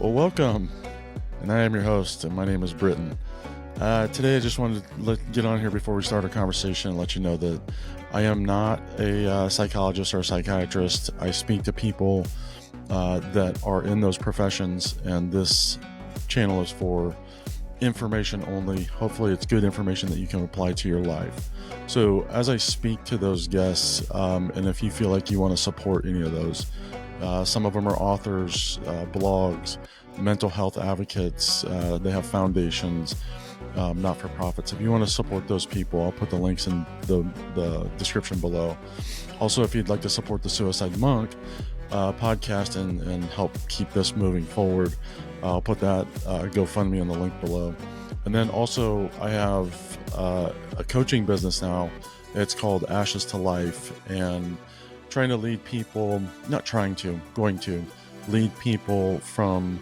Well, welcome, and I am your host, and my name is Britton. Today, I just wanted to get on here before we start our conversation and let you know that I am not a psychologist or a psychiatrist. I speak to people that are in those professions, and this channel is for information only. Hopefully, it's good information that you can apply to your life. So, as I speak to those guests, and if you feel like you want to support any of those, some of them are authors, blogs, mental health advocates. They have foundations, not-for-profits. If you want to support those people, I'll put the links in the description below. Also, if you'd like to support the Suicide Monk podcast and help keep this moving forward, I'll put that GoFundMe in the link below. And then also, I have a coaching business now. It's called Ashes to Life, and going to lead people from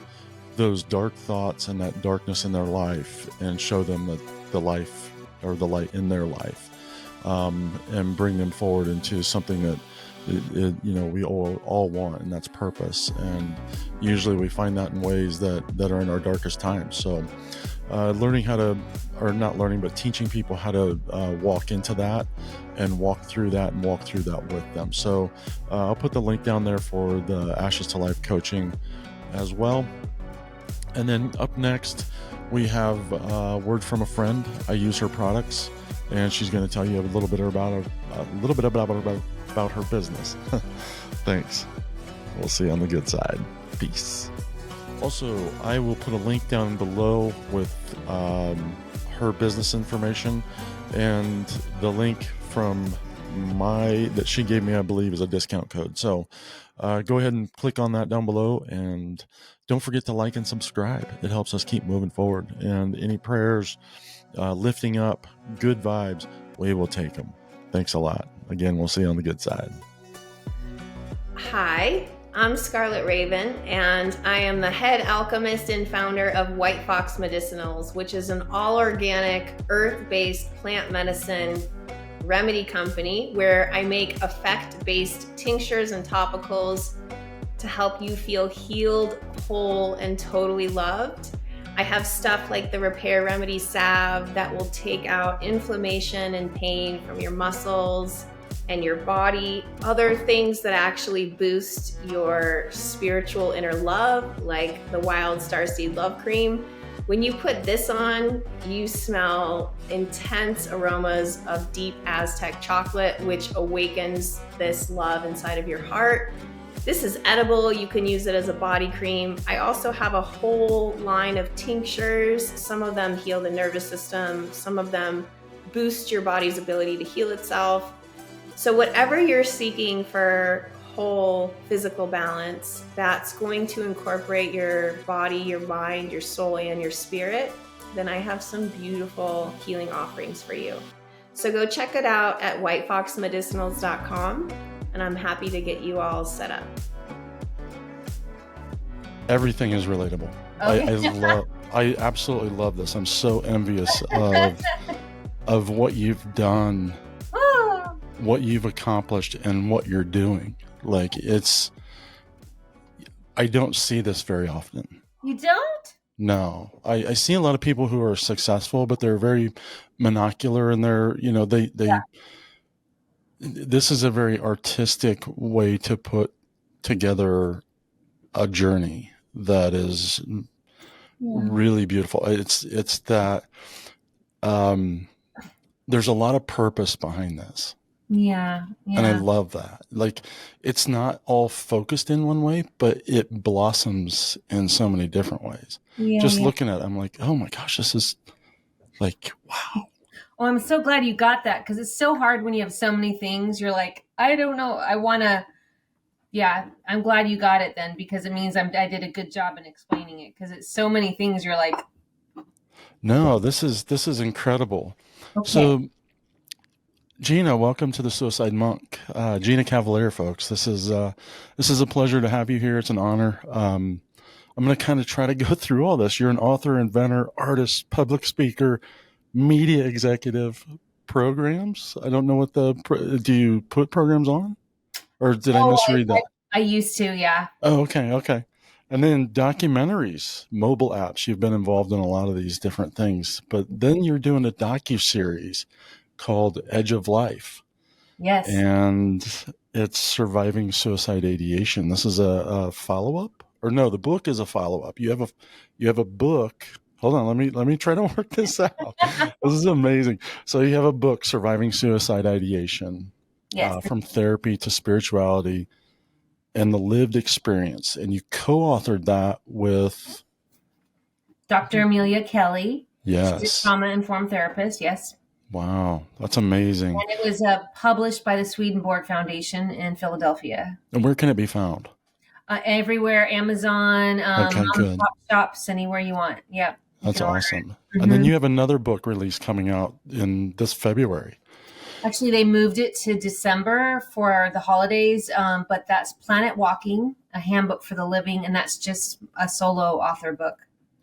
those dark thoughts and that darkness in their life, and show them that the life or the light in their life, and bring them forward into something that we all want, and that's purpose. And usually we find that in ways that are in our darkest times. So teaching people how to walk into that and walk through that with them. So I'll put the link down there for the Ashes to Life coaching as well. And then up next, we have a word from a friend. I use her products, and she's going to tell you a little bit about her business. Thanks. We'll see you on the good side. Peace. Also, I will put a link down below with her business information, and the link from that she gave me, I believe, is a discount code. So go ahead and click on that down below, and don't forget to like and subscribe. It helps us keep moving forward. And any prayers, lifting up, good vibes, we will take them. Thanks a lot. Again, we'll see you on the good side. Hi, I'm Scarlett Raven, and I am the head alchemist and founder of White Fox Medicinals, which is an all-organic, earth-based plant medicine remedy company where I make effect-based tinctures and topicals to help you feel healed, whole, and totally loved. I have stuff like the Repair Remedies salve that will take out inflammation and pain from your muscles and your body. Other things that actually boost your spiritual inner love, like the Wild Starseed Love Cream. When you put this on, you smell intense aromas of deep Aztec chocolate, which awakens this love inside of your heart. This is edible. You can use it as a body cream. I also have a whole line of tinctures. Some of them heal the nervous system. Some of them boost your body's ability to heal itself. So whatever you're seeking for whole physical balance, that's going to incorporate your body, your mind, your soul, and your spirit, then I have some beautiful healing offerings for you. So go check it out at whitefoxmedicinals.com, and I'm happy to get you all set up. Everything is relatable. Okay. I absolutely love this. I'm so envious of what you've done, what you've accomplished, and what you're doing. Like, I don't see this very often. You don't? No, I see a lot of people who are successful, but they're very monocular, and this is a very artistic way to put together a journey that is really beautiful. It's that there's a lot of purpose behind this. Yeah. And I love that. Like, it's not all focused in one way, but it blossoms in so many different ways. Looking at it, I'm like, oh my gosh, this is like, wow. Well, I'm so glad you got that, because it's so hard when you have so many things. You're like, I don't know. I want to. Yeah, I'm glad you got it then, because it means I did a good job in explaining it, because it's so many things. You're like, no, this is incredible. Okay. So, Gina, welcome to the Suicide Monk. Gina Cavalier, folks. This is a pleasure to have you here. It's an honor. I'm going to kind of try to go through all this. You're an author, inventor, artist, public speaker, media executive, programs. I don't know what do you put programs on? Or did I misread that? I used to, yeah. Oh, okay. And then documentaries, mobile apps. You've been involved in a lot of these different things, but then you're doing a docu-series called Edge of Life, Yes. and it's surviving suicide ideation. This is a follow-up, or no? The book is a follow-up. You have a book. Hold on, let me try to work this out. This is amazing. So you have a book, Surviving Suicide Ideation, Yes. from therapy to spirituality and the lived experience, and you co-authored that with Dr. Amelia Kelly. yes, She's a trauma-informed therapist. Yes. wow, that's amazing. And it was published by the Swedenborg Foundation in Philadelphia. And where can it be found? Everywhere, Amazon, Okay, good. shops, anywhere you want. Yep. That's awesome. And then you have another book release coming out in this February. Actually, they moved it to December for the holidays, but that's Planet Walking, a handbook for the living, and that's just a solo author book.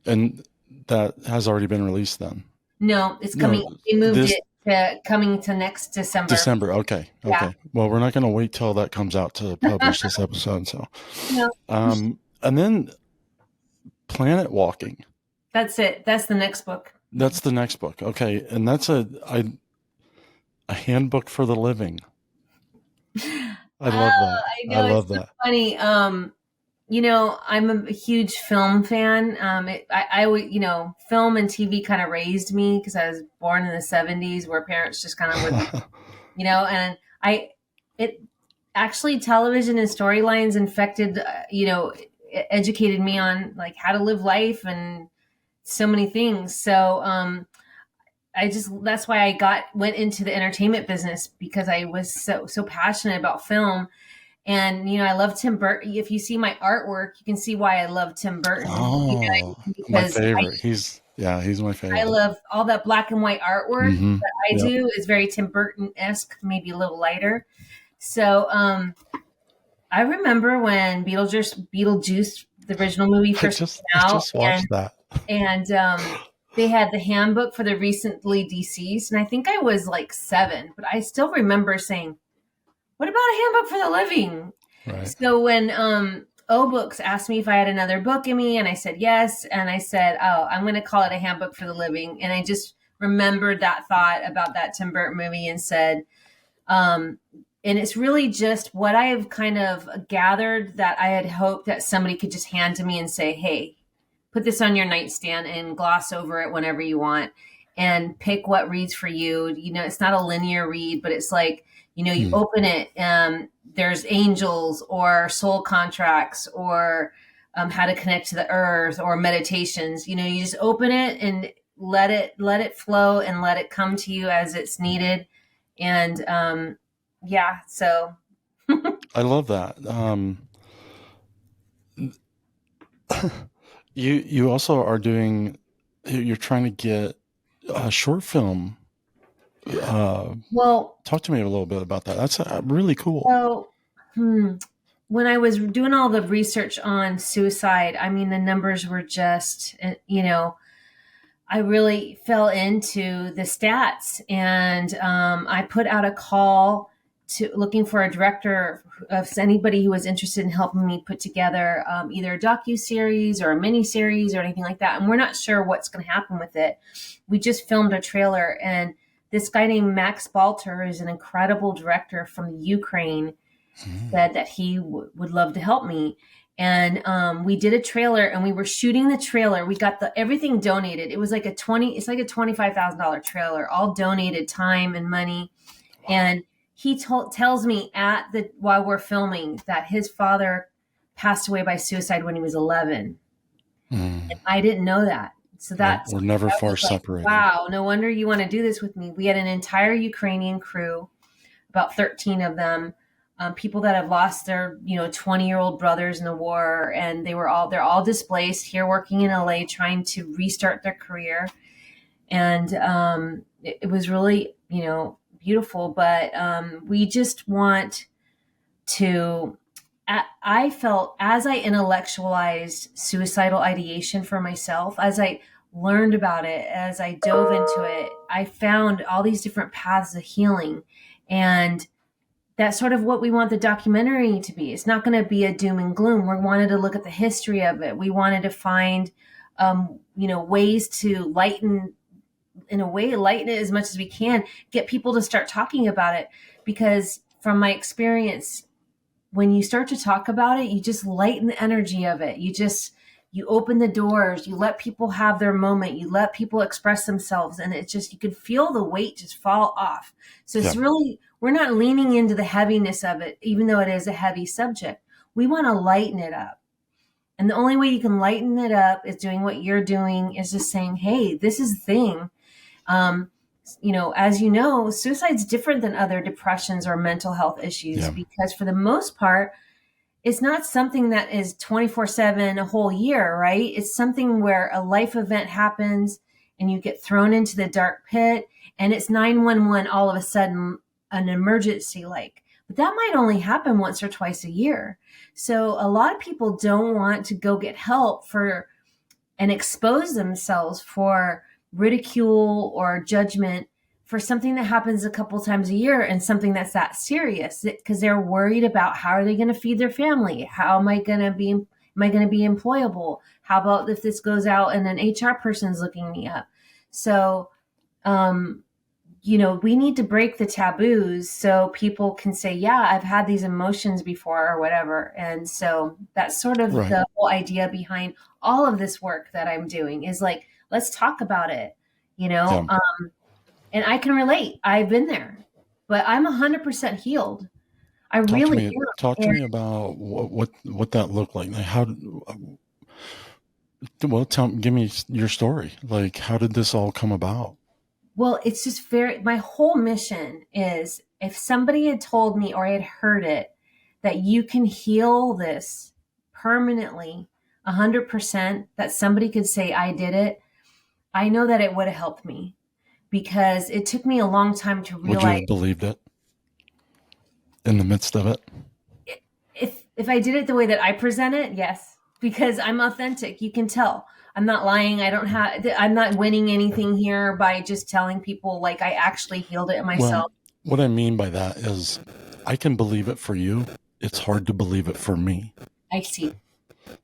And that has already been released then? No, it's coming. No, they moved it to coming to next December. December, okay. Yeah. Well, we're not going to wait till that comes out to publish this episode. So, no. And then Planet Walking. That's it. That's the next book. That's the next book. Okay. And that's a handbook for the living. I love that. I know, love that. Funny. You know, I'm a huge film fan. I you know, film and TV kind of raised me because I was born in the 70s where parents just kind of would, you know, and it actually television and storylines infected, you know, educated me on like how to live life and so many things. So, that's why I went into the entertainment business because I was so passionate about film. And, you know, I love Tim Burton. If you see my artwork, you can see why I love Tim Burton. Oh, my favorite. He's my favorite. I love all that black and white artwork that I do is very Tim Burton-esque, maybe a little lighter. So I remember when Beetlejuice, the original movie, first came out. I just watched that. And they had the handbook for the recently deceased. And I think I was like 7, but I still remember saying, what about a handbook for the living? Right. So when O Books asked me if I had another book in me, and I said yes, and I said, oh, I'm going to call it a handbook for the living. And I just remembered that thought about that Tim Burton movie and said, and it's really just what I have kind of gathered that I had hoped that somebody could just hand to me and say, hey, put this on your nightstand and gloss over it whenever you want and pick what reads for you. You know, it's not a linear read, but it's like, you know, you open it, there's angels or soul contracts or how to connect to the earth or meditations. You know, you just open it and let it flow and let it come to you as it's needed. And so. I love that. You also are you're trying to get a short film. Well, talk to me a little bit about that. That's really cool. So, when I was doing all the research on suicide, I mean, the numbers were just, you know, I really fell into the stats, and I put out a call to looking for a director of anybody who was interested in helping me put together either a docu-series or a mini-series or anything like that. And we're not sure what's going to happen with it. We just filmed a trailer, and this guy named Max Balter is an incredible director from the Ukraine, said that he would love to help me. And we did a trailer, and we were shooting the trailer. We got everything donated. It was like it's like a $25,000 trailer, all donated time and money. And he tells me while we're filming that his father passed away by suicide when he was 11. And I didn't know that. So we're never far separated. Wow, no wonder you want to do this with me. We had an entire Ukrainian crew, about 13 of them, people that have lost their 20-year-old brothers in the war, and they're all displaced here, working in LA, trying to restart their career. And it was really beautiful, but we just want to. I felt as I intellectualized suicidal ideation for myself, as I learned about it, as I dove into it, I found all these different paths of healing. And that's sort of what we want the documentary to be. It's not going to be a doom and gloom. We wanted to look at the history of it. We wanted to find, ways to lighten it as much as we can, get people to start talking about it. Because from my experience, when you start to talk about it, you just lighten the energy of it. You open the doors, you let people have their moment, you let people express themselves, and it's just, you can feel the weight just fall off. So it's really, we're not leaning into the heaviness of it, even though it is a heavy subject. We want to lighten it up. And the only way you can lighten it up is doing what you're doing, is just saying, hey, this is the thing. As you know, suicide's different than other depressions or mental health issues, because for the most part, it's not something that is 24/7 a whole year, right? It's something where a life event happens and you get thrown into the dark pit, and it's 911 all of a sudden, an emergency like. But that might only happen once or twice a year. So a lot of people don't want to go get help and expose themselves for ridicule or judgment for something that happens a couple times a year, and something that's that serious, because they're worried about, how are they going to feed their family? How am I going to be employable? How about if this goes out and an HR person's looking me up? So, we need to break the taboos so people can say, yeah, I've had these emotions before or whatever. And so that's sort of the whole idea behind all of this work that I'm doing, is like, let's talk about it, and I can relate. I've been there, but I'm 100% healed. I really am. Talk to me about what that looked like. Give me your story. Like, how did this all come about? Well, it's just my whole mission is, if somebody had told me, or I had heard it, that you can heal this permanently, 100%, that somebody could say, I did it, I know that it would have helped me, because it took me a long time to realize. Would you have believed it in the midst of it? If I did it the way that I present it, yes, because I'm authentic. You can tell. I'm not lying. I'm not winning anything here by just telling people, like, I actually healed it myself. Well, what I mean by that is, I can believe it for you. It's hard to believe it for me. I see.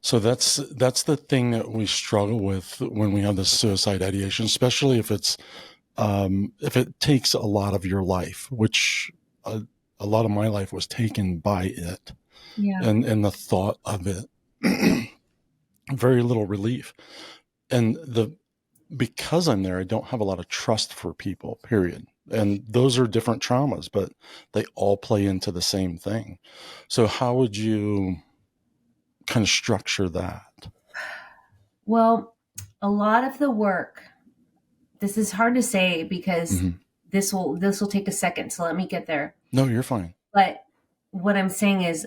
So that's the thing that we struggle with when we have this suicide ideation, especially if it takes a lot of your life, which a lot of my life was taken by it, and the thought of it. Very little relief. And because I'm there, I don't have a lot of trust for people, period. And those are different traumas, but they all play into the same thing. So how would you kind of structure that? Well, a lot of the work, this is hard to say, because this will take a second. So let me get there. No, you're fine. But what I'm saying is,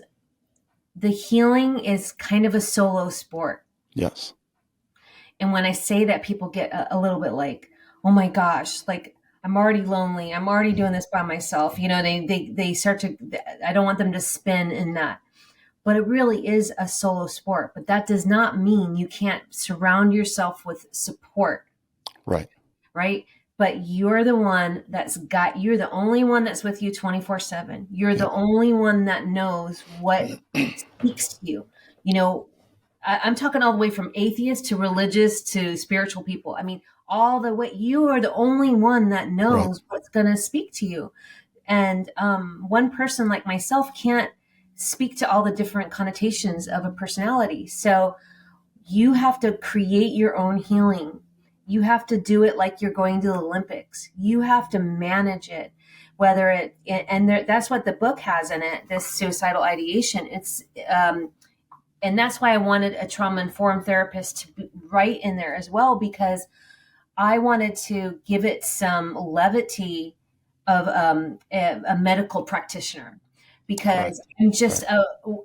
the healing is kind of a solo sport. Yes. And when I say that, people get a little bit like, oh my gosh, like, I'm already lonely. I'm already doing this by myself. They start to, I don't want them to spin in that. But it really is a solo sport. But that does not mean you can't surround yourself with support. Right. Right. But you're the only one that's with you 24/7. You're the only one that knows what speaks to you. I'm talking all the way from atheist to religious to spiritual people. I mean, all the way, you are the only one that knows what's going to speak to you. And one person like myself can't speak to all the different connotations of a personality. So you have to create your own healing. You have to do it like you're going to the Olympics. You have to manage it, that's what the book has in it, this suicidal ideation. It's, and that's why I wanted a trauma-informed therapist to write in there as well, because I wanted to give it some levity of a medical practitioner, because I'm just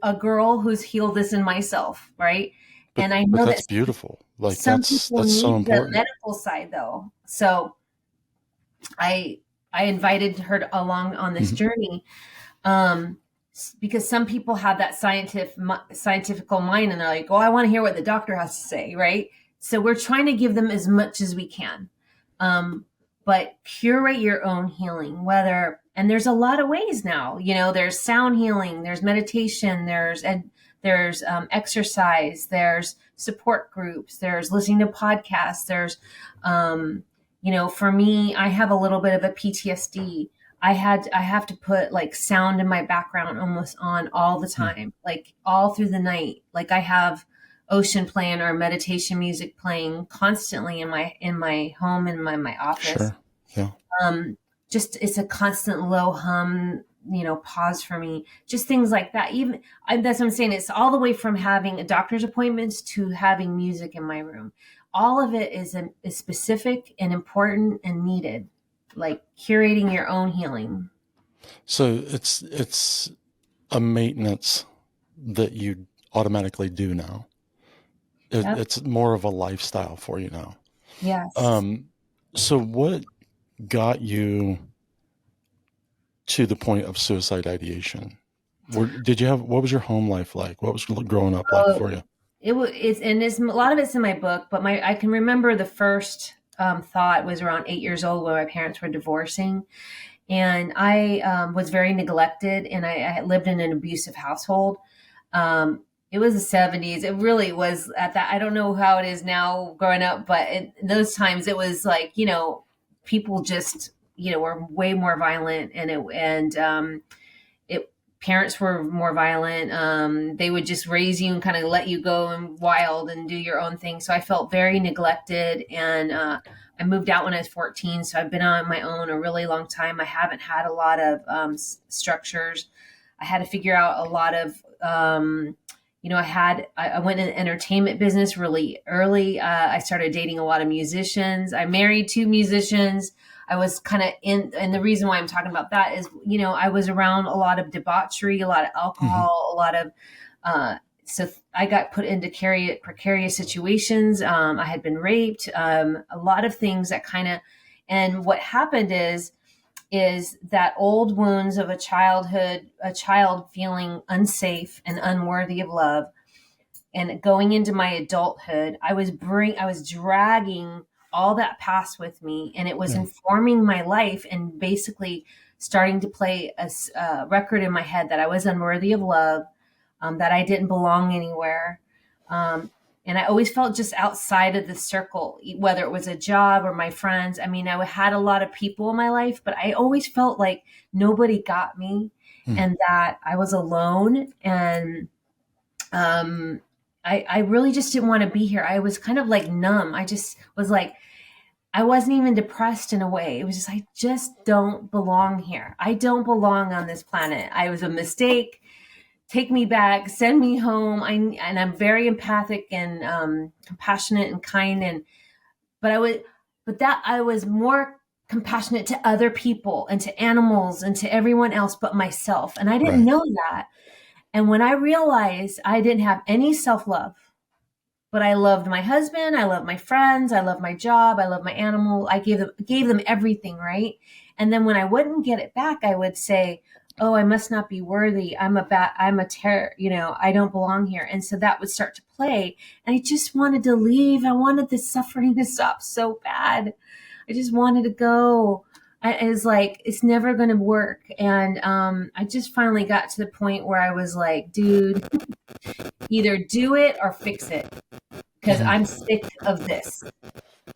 a girl who's healed this in myself, right? And I know that's beautiful. Like, that's so important. The medical side, though. So I invited her along on this journey, because some people have that scientifical mind, and they're like, oh, I want to hear what the doctor has to say, right? So we're trying to give them as much as we can. But curate your own healing, And there's a lot of ways now. There's sound healing, there's meditation, there's exercise, there's support groups, there's listening to podcasts, there's for me, I have a little bit of a PTSD. I have to put like sound in my background almost on all the time, like all through the night. Like I have ocean playing or meditation music playing constantly in my home, in my office. Sure. Yeah. Just it's a constant low hum, pause for me. Just things like that. That's what I'm saying. It's all the way from having doctor's appointments to having music in my room. All of it is specific and important and needed, like curating your own healing. So it's a maintenance that you automatically do now. Yep. It's more of a lifestyle for you now. Yes. So what got you to the point of suicide ideation? What was your home life like? What was growing up like for you? A lot of it's in my book, but I can remember the first thought was around 8 years old when my parents were divorcing. And I was very neglected, and I lived in an abusive household. It was the 70s. It really was at that. I don't know how it is now growing up, but in those times it was like, people just, were way more violent, and parents were more violent. They would just raise you and kind of let you go and wild and do your own thing. So I felt very neglected, and I moved out when I was 14. So I've been on my own a really long time. I haven't had a lot of structures. I had to figure out a lot of, I went in the entertainment business really early. I started dating a lot of musicians. I married 2 musicians. I was kind of and the reason why I'm talking about that is, I was around a lot of debauchery, a lot of alcohol, a lot of, so I got put into precarious situations. I had been raped, a lot of things that and what happened is that old wounds of a child feeling unsafe and unworthy of love, and going into my adulthood, I was dragging all that past with me, and it was informing my life, and basically starting to play a record in my head that I was unworthy of love, that I didn't belong anywhere. And I always felt just outside of the circle, whether it was a job or my friends. I mean, I had a lot of people in my life, but I always felt like nobody got me, and that I was alone. And I really just didn't want to be here. I was kind of like numb. I just was like, I wasn't even depressed in a way. It was just, I just don't belong here. I don't belong on this planet. I was a mistake. Take me back, send me home. I'm very empathic and compassionate and kind. But I was more compassionate to other people and to animals and to everyone else but myself. And I didn't know that. And when I realized I didn't have any self-love, but I loved my husband, I loved my friends, I loved my job, I loved my animal. I gave them everything, right? And then when I wouldn't get it back, I would say, oh, I must not be worthy. I'm a terror, I don't belong here. And so that would start to play. And I just wanted to leave. I wanted the suffering to stop so bad. I just wanted to go. I was like, it's never going to work. And I just finally got to the point where I was like, dude, either do it or fix it. Because I'm sick of this.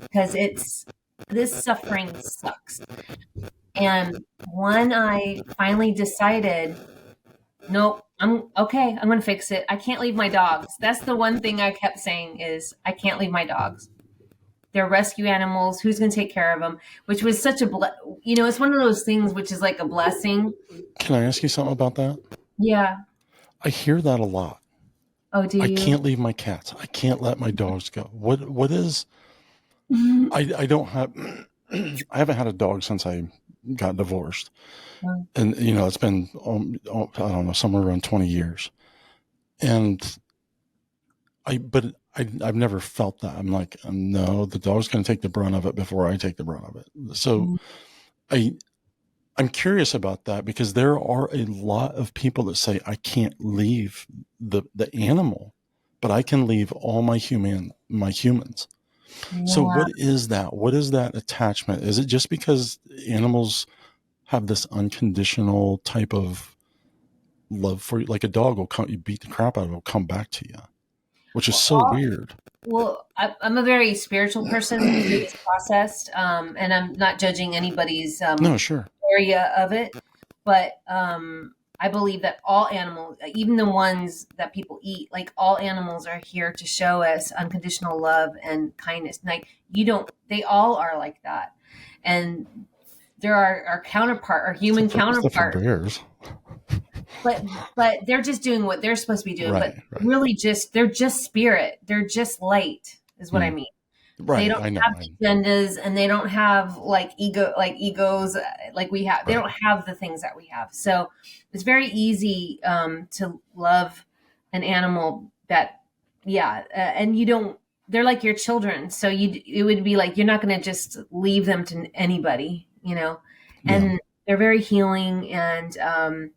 Because this suffering sucks. And when I finally decided, nope, I'm okay, I'm going to fix it. I can't leave my dogs. That's the one thing I kept saying is I can't leave my dogs. They're rescue animals. Who's going to take care of them? Which was such it's one of those things which is like a blessing. Can I ask you something about that? Yeah. I hear that a lot. Oh, do you? I can't leave my cats. I can't let my dogs go. What is, I don't have, I haven't had a dog since I got divorced. And, it's been, I don't know, somewhere around 20 years. And I've never felt that. I'm like, no, the dog's going to take the brunt of it before I take the brunt of it. So I'm curious about that, because there are a lot of people that say, I can't leave the animal, but I can leave all my humans. Yeah. So what is that? What is that attachment? Is it just because animals have this unconditional type of love for you. Like a dog will come, you beat the crap out of it, will come back to you, which is so weird. Well, I'm a very spiritual person, it's processed, and I'm not judging anybody's No, sure. area of it, but I believe that all animals, even the ones that people eat, like all animals are here to show us unconditional love and kindness. Like they all are like that. And there are our counterpart, our human counterpart. Bears. But they're just doing what they're supposed to be doing. Right, but really they're just spirit. They're just light is what I mean. Right. They don't have agendas, and they don't have egos like we have. They don't have the things that we have. So it's very easy to love an animal that, and you don't. They're like your children, so it would be like you're not going to just leave them to anybody, And they're very healing, and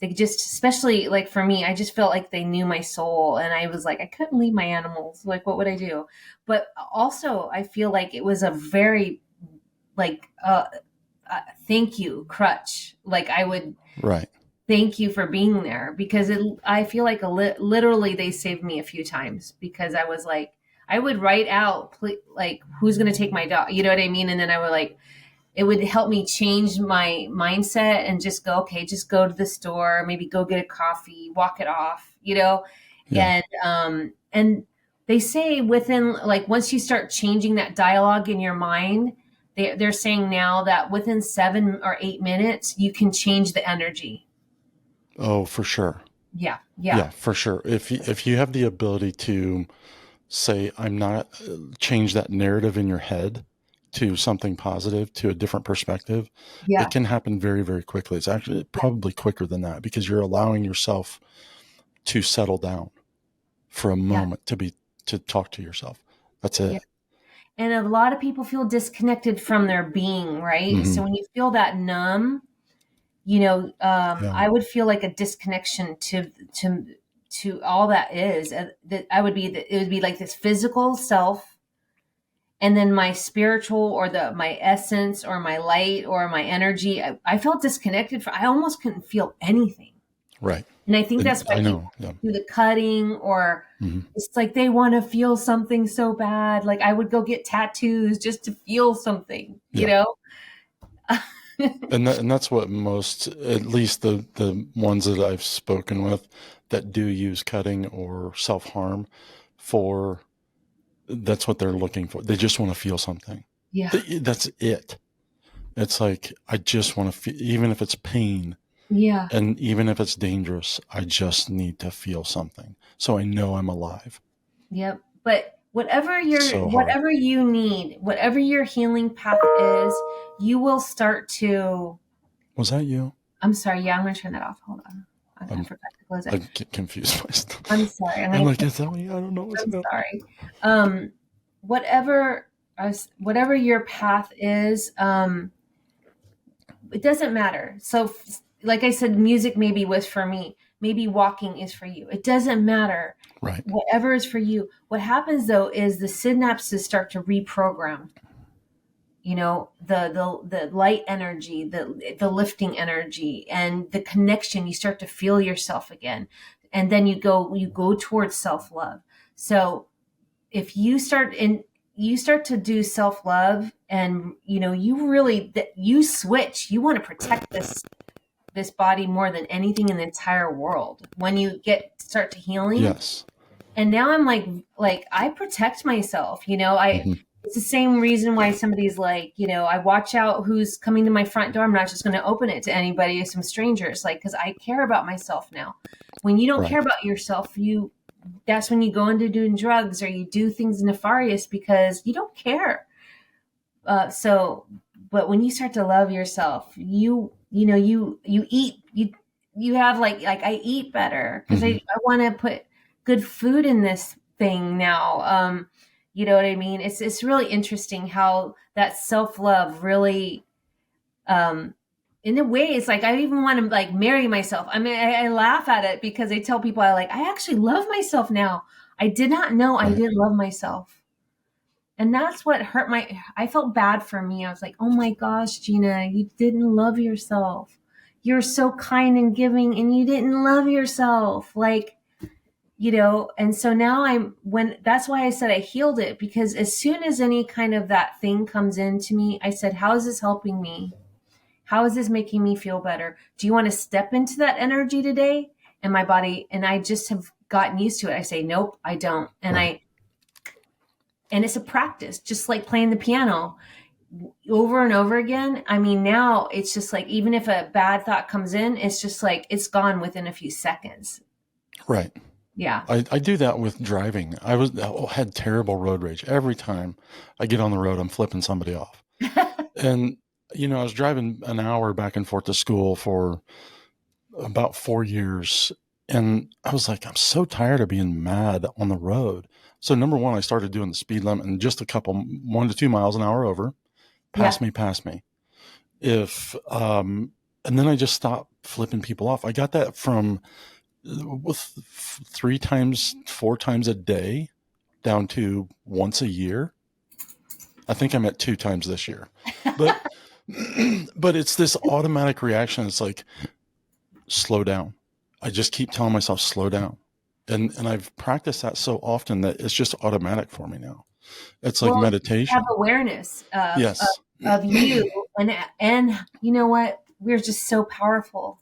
they just, especially like for me, I just felt like they knew my soul, and I was like, I couldn't leave my animals. Like, what would I do? But also I feel like it was a very thank you crutch. Like I would thank you for being there, because I feel like literally they saved me a few times, because I was like, I would write out like who's going to take my dog, you know what I mean? And then I would it would help me change my mindset and just go, okay, just go to the store, maybe go get a coffee, walk it off, and they say within, like, once you start changing that dialogue in your mind, they're saying now that within 7 or 8 minutes, you can change the energy. Oh, for sure. Yeah, for sure. If you have the ability to say, change that narrative in your head to something positive, to a different perspective, it can happen very, very quickly. It's actually probably quicker than that, because you're allowing yourself to settle down for a moment to talk to yourself. That's it. And a lot of people feel disconnected from their being, right? Mm-hmm. So when you feel that numb, I would feel like a disconnection to all that is. That it would be like this physical self, and then my spiritual, or my essence, or my light, or my energy. I felt disconnected. I almost couldn't feel anything. Right. And I think that's why people do the cutting, or it's like they want to feel something so bad. Like I would go get tattoos just to feel something, you know? and that's what most, at least the ones that I've spoken with that do use cutting or self-harm for, that's what they're looking for. They just want to feel something. Yeah. That's it. It's like, I just want to feel, even if it's pain. Yeah. And even if it's dangerous, I just need to feel something, so I know I'm alive. Yep. But whatever you need, whatever your healing path is, you will start to. Was that you? I'm sorry. Yeah, I'm going to turn that off. Hold on. I forgot to close it. I get confused myself. I'm sorry. I'm like, is that what you? I don't know what's I'm sorry. Whatever your path is, it doesn't matter. So, like I said, music maybe was for me. Maybe walking is for you. It doesn't matter. Right. Whatever is for you. What happens though is the synapses start to reprogram. The light energy, the lifting energy, and the connection. You start to feel yourself again, and then you go towards self-love. So if you start to do self-love, and you switch. You want to protect this body more than anything in the entire world. When you start to healing, yes. And now I'm like I protect myself. It's the same reason why somebody's like, I watch out who's coming to my front door. I'm not just going to open it to anybody, some strangers, because I care about myself now. When you don't care about yourself, that's when you go into doing drugs, or you do things nefarious because you don't care. But when you start to love yourself, you eat, you have like I eat better, because I want to put good food in this thing now. You know what I mean? It's really interesting how that self-love really, in a way, it's like, I even want to marry myself. I mean, I laugh at it, because I tell people I actually love myself now. I did not know I didn't love myself. And that's what hurt I felt bad for me. I was like, oh my gosh, Gina, you didn't love yourself. You're so kind and giving and you didn't love yourself. Like, and so now that's why I said I healed it, because as soon as any kind of that thing comes into me, I said, how is this helping me? How is this making me feel better? Do you want to step into that energy today? And my body, and I just have gotten used to it. I say, nope, I don't. And and it's a practice, just like playing the piano over and over again. I mean, now it's just like, even if a bad thought comes in, it's just like, it's gone within a few seconds. Right. Yeah. I do that with driving. I had terrible road rage. Every time I get on the road, I'm flipping somebody off. And, I was driving an hour back and forth to school for about 4 years. And I was like, I'm so tired of being mad on the road. So number one, I started doing the speed limit and just a couple, 1 to 2 miles an hour over. Pass me. And then I just stopped flipping people off. I got that from with 3 times, 4 times a day down to once a year. I think I'm at 2 times this year, but, but it's this automatic reaction. It's like, slow down. I just keep telling myself, slow down. And I've practiced that so often that it's just automatic for me now. It's like meditation. You have awareness of you. And you know what? We're just so powerful.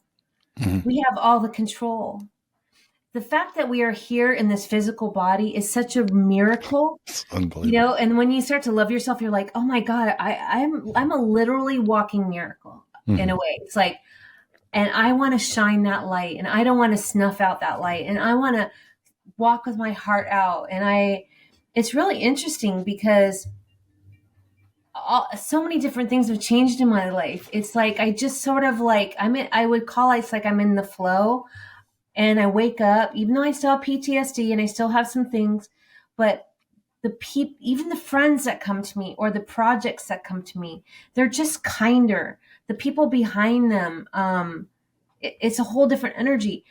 Mm-hmm. We have all the control. The fact that we are here in this physical body is such a miracle. It's unbelievable. And when you start to love yourself, you're like, oh my God, I'm a literally walking miracle in a way. It's like, and I want to shine that light, and I don't want to snuff out that light, and I want to walk with my heart out. And it's really interesting because so many different things have changed in my life. It's like, I just sort of like, it's like I'm in the flow, and I wake up, even though I still have PTSD and I still have some things, but even the friends that come to me or the projects that come to me, they're just kinder. The people behind them, it's a whole different energy.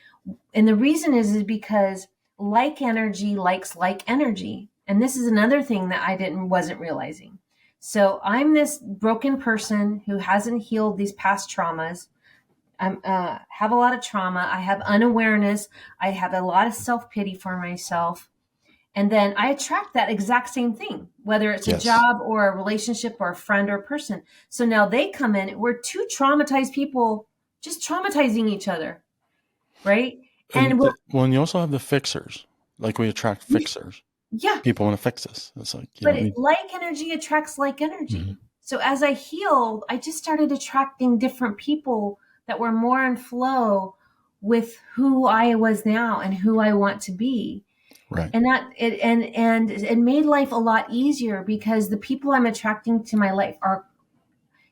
And the reason is because like energy likes like energy. And this is another thing that wasn't realizing. So I'm this broken person who hasn't healed these past traumas. I have a lot of trauma. I have unawareness. I have a lot of self-pity for myself. And then I attract that exact same thing, whether it's a job or a relationship or a friend or a person. So now they come in, we're 2 traumatized people just traumatizing each other, right? And you also have the fixers, like we attract fixers. Yeah. People want to fix us. It's like, like energy attracts like energy. Mm-hmm. So as I healed, I just started attracting different people that were more in flow with who I was now and who I want to be. Right. And it made life a lot easier because the people I'm attracting to my life are,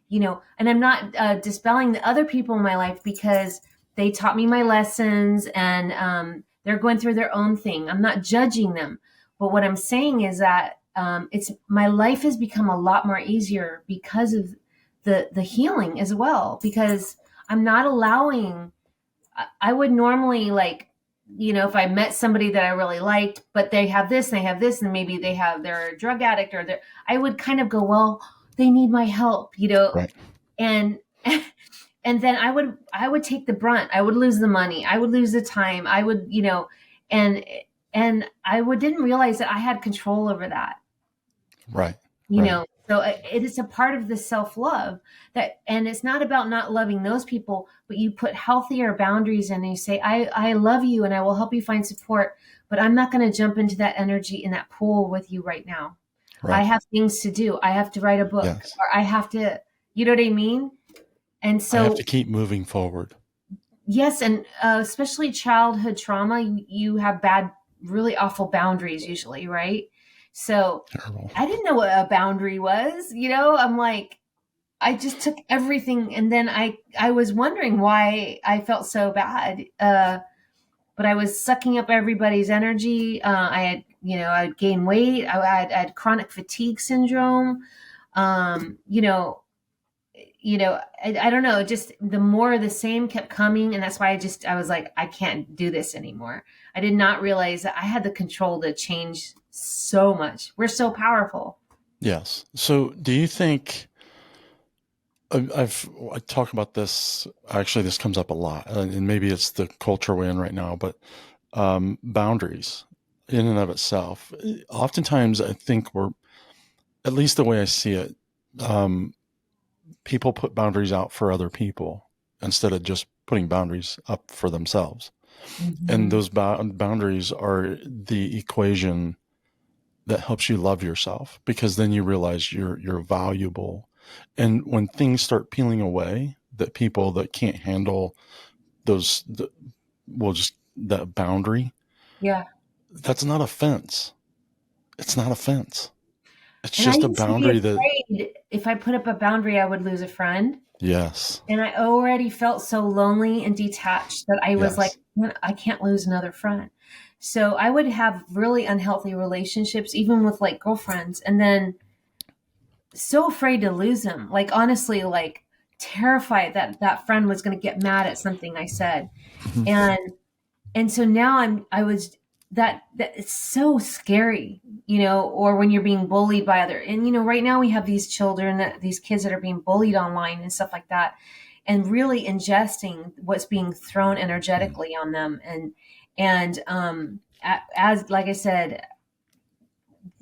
and I'm not dispelling the other people in my life because they taught me my lessons and they're going through their own thing. I'm not judging them. But what I'm saying is that my life has become a lot more easier because of the healing as well, because I'm not allowing, I would normally if I met somebody that I really liked, but they have this and they have this, and maybe they're a drug addict I would kind of go, well, they need my help, right. And then I would take the brunt. I would lose the money. I would lose the time. I would, and I didn't realize that I had control over that. Right. So it is a part of the self-love and it's not about not loving those people, but you put healthier boundaries in and you say, I love you and I will help you find support, but I'm not going to jump into that energy in that pool with you right now. Right. I have things to do. I have to write a book or I have to, you know what I mean? And so I have to keep moving forward. Yes. And especially childhood trauma, you have really awful boundaries usually, right? So terrible. I didn't know what a boundary was, I'm like, I just took everything. And then I was wondering why I felt so bad. But I was sucking up everybody's energy. I had gained weight. I had chronic fatigue syndrome. I don't know, just the more of the same kept coming. And that's why I was like, I can't do this anymore. I did not realize that I had the control to change so much. We're so powerful. Yes. So do you think I talk about this, actually this comes up a lot, and maybe it's the culture we're in right now, but boundaries in and of itself, oftentimes I think we're, at least the way I see it, um, people put boundaries out for other people instead of just putting boundaries up for themselves. And Mhm. those boundaries are the equation that helps you love yourself, because then you realize you're valuable. And when things start peeling away, that people that can't handle will just, that boundary, Yeah. that's not a fence. It's not a fence. It's And I just a used to be boundary that, afraid if I put up a boundary, I would lose a friend. yes, And I already felt so lonely and detached that I was like, yes, "Man, I can't lose another friend." So I would have really unhealthy relationships, even with like girlfriends, and then so afraid to lose them. Like, honestly, like terrified that that friend was going to get mad at something I said. mhm, And so now I was that it's so scary, or when you're being bullied by other, and right now we have these children, these kids that are being bullied online and stuff like that, and really ingesting what's being thrown mhm, energetically on them. And as like I said,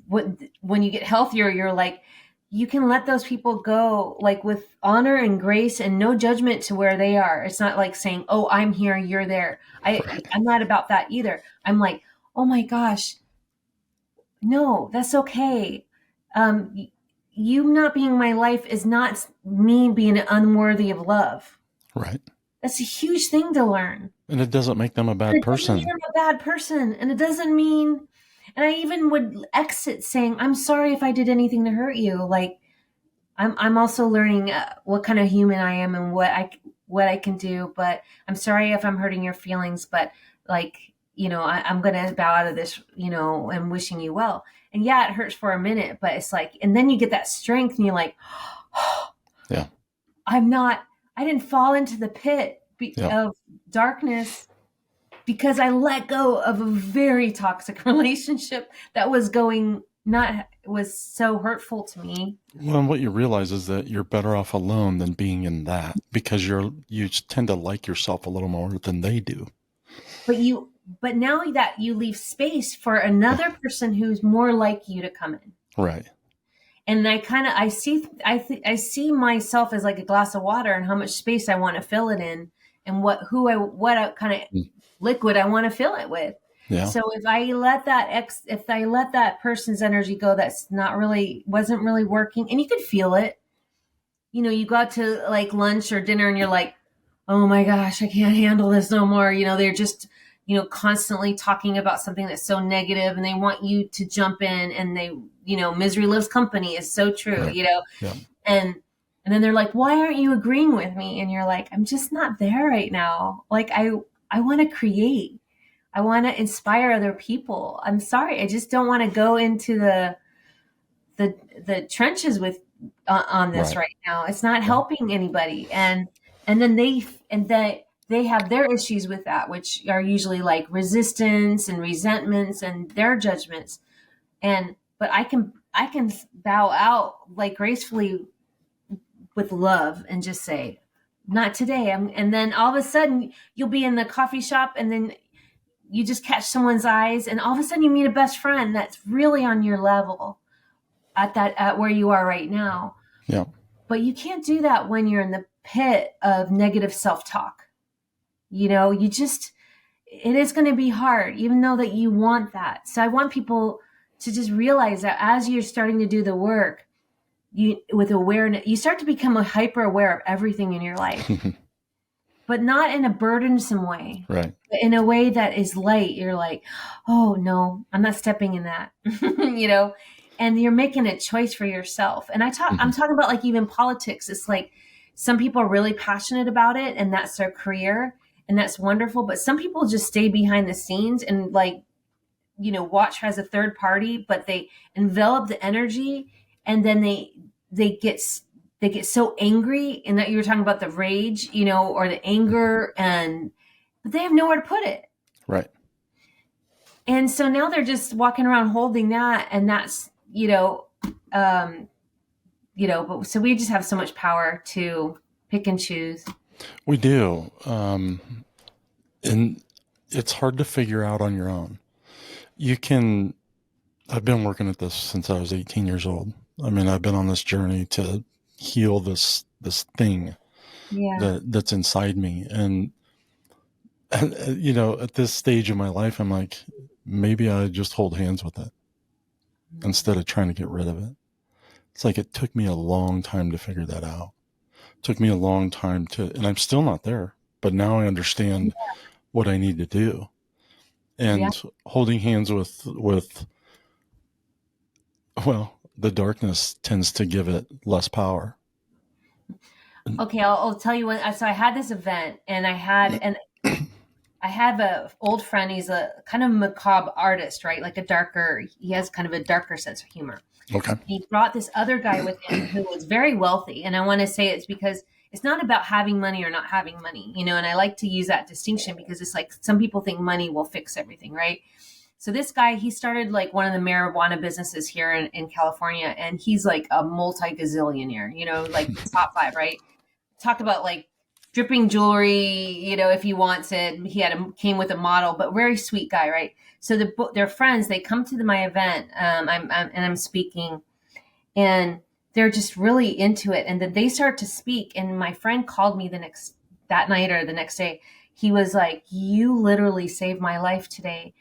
when you get healthier, you're like, you can let those people go, like with honor and grace and no judgment to where they are. It's not like saying, oh, I'm here, you're there. right, I'm not about that either. I'm like, oh my gosh, no, that's okay. um you not being my life is not me being unworthy of love. right. That's a huge thing to learn. And it doesn't make them a And bad it doesn't mean person. I'm a bad person. And it doesn't mean, and I even would exit saying, I'm sorry if I did anything to hurt you. Like, I'm also learning what kind of human I am and what I can do. But I'm sorry if I'm hurting your feelings. But like, I'm gonna bow out of this, and wishing you well. And yeah, it hurts for a minute, but it's like, and then you get that strength, and you're like, Yeah, I'm not. I didn't fall into the pit yeah. of darkness because I let go of a very toxic relationship that was going not was so hurtful to me. Well, and what you realize is that you're better off alone than being in that, because you tend to like yourself a little more than they do. But now that you leave space for another person who's more like you to come in. Right. And I see myself as like a glass of water and how much space I want to fill it in, and what kind of Mm. liquid I want to fill it with. Yeah. So if I let that person's energy go, that's not really wasn't really working, and you could feel it. You go out to like lunch or dinner and you're like, oh my gosh, I can't handle this no more. They're just, constantly talking about something that's so negative, and they want you to jump in, and misery loves company is so true, Right. Yeah. and then they're like, why aren't you agreeing with me? And you're like, I'm just not there right now. Like, I want to create. I want to inspire other people. I'm sorry. I just don't want to go into the trenches with on this Right. right now. It's not Yeah. helping anybody. And then they have their issues with that, which are usually like resistance and resentments and their judgments. But I can bow out like gracefully with love and just say, not today. And then all of a sudden you'll be in the coffee shop, and then you just catch someone's eyes, and all of a sudden you meet a best friend that's really on your level at where you are right now. Yeah. But you can't do that when you're in the pit of negative self-talk. You just, it is going to be hard, even though that you want that. So I want people to just realize that as you're starting to do the work, with awareness, you start to become hyper aware of everything in your life, but not in a burdensome way, Right. but in a way that is light. You're like, oh no, I'm not stepping in that, and you're making a choice for yourself. And I'm Hmm. talking about like even politics. It's like some people are really passionate about it and that's their career, and that's wonderful. But some people just stay behind the scenes and like, watch as a third party, but they envelop the energy, and then they get they get so angry, and that you were talking about the rage, or the anger, and but they have nowhere to put it. Right. And so now they're just walking around holding that, and that's, but so we just have so much power to pick and choose. We do. And it's hard to figure out on your own. I've been working at this since I was 18 years old. I mean, I've been on this journey to heal this thing that's inside me. And, at this stage of my life, I'm like, maybe I just hold hands with it instead of trying to get rid of it. It's like it took me a long time to figure that out. It took me a long time and I'm still not there, but now I understand what I need to do. And holding hands with, well, the darkness tends to give it less power. Okay, I'll tell you what. So I had this event, and I have a old friend. He's a kind of macabre artist, right? Like he has kind of a darker sense of humor. Okay. He brought this other guy with him who was very wealthy. And I want to say it's because it's not about having money or not having money, and I like to use that distinction because it's like some people think money will fix everything, right? So this guy, he started like one of the marijuana businesses here in California, and he's like a multi-gazillionaire, like top 5, right? Talk about like dripping jewelry, if he wants it. He came with a model, but very sweet guy, right? So they're friends. They come to my event, I'm speaking, and they're just really into it. And then they start to speak. And my friend called me that night or the next day. He was like, "You literally saved my life today.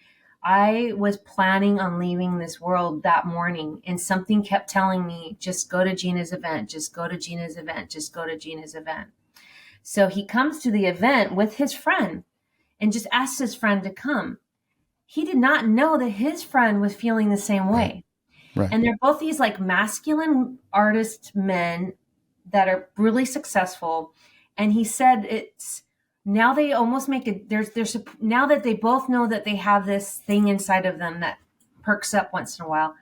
I was planning on leaving this world that morning, and something kept telling me, just go to Gina's event, just go to Gina's event, just go to Gina's event." So he comes to the event with his friend and just asks his friend to come. He did not know that his friend was feeling the same way. Right. And they're both these like masculine artist men that are really successful. And he said it's now they almost make it, there's now that they both know that they have this thing inside of them that perks up once in a while,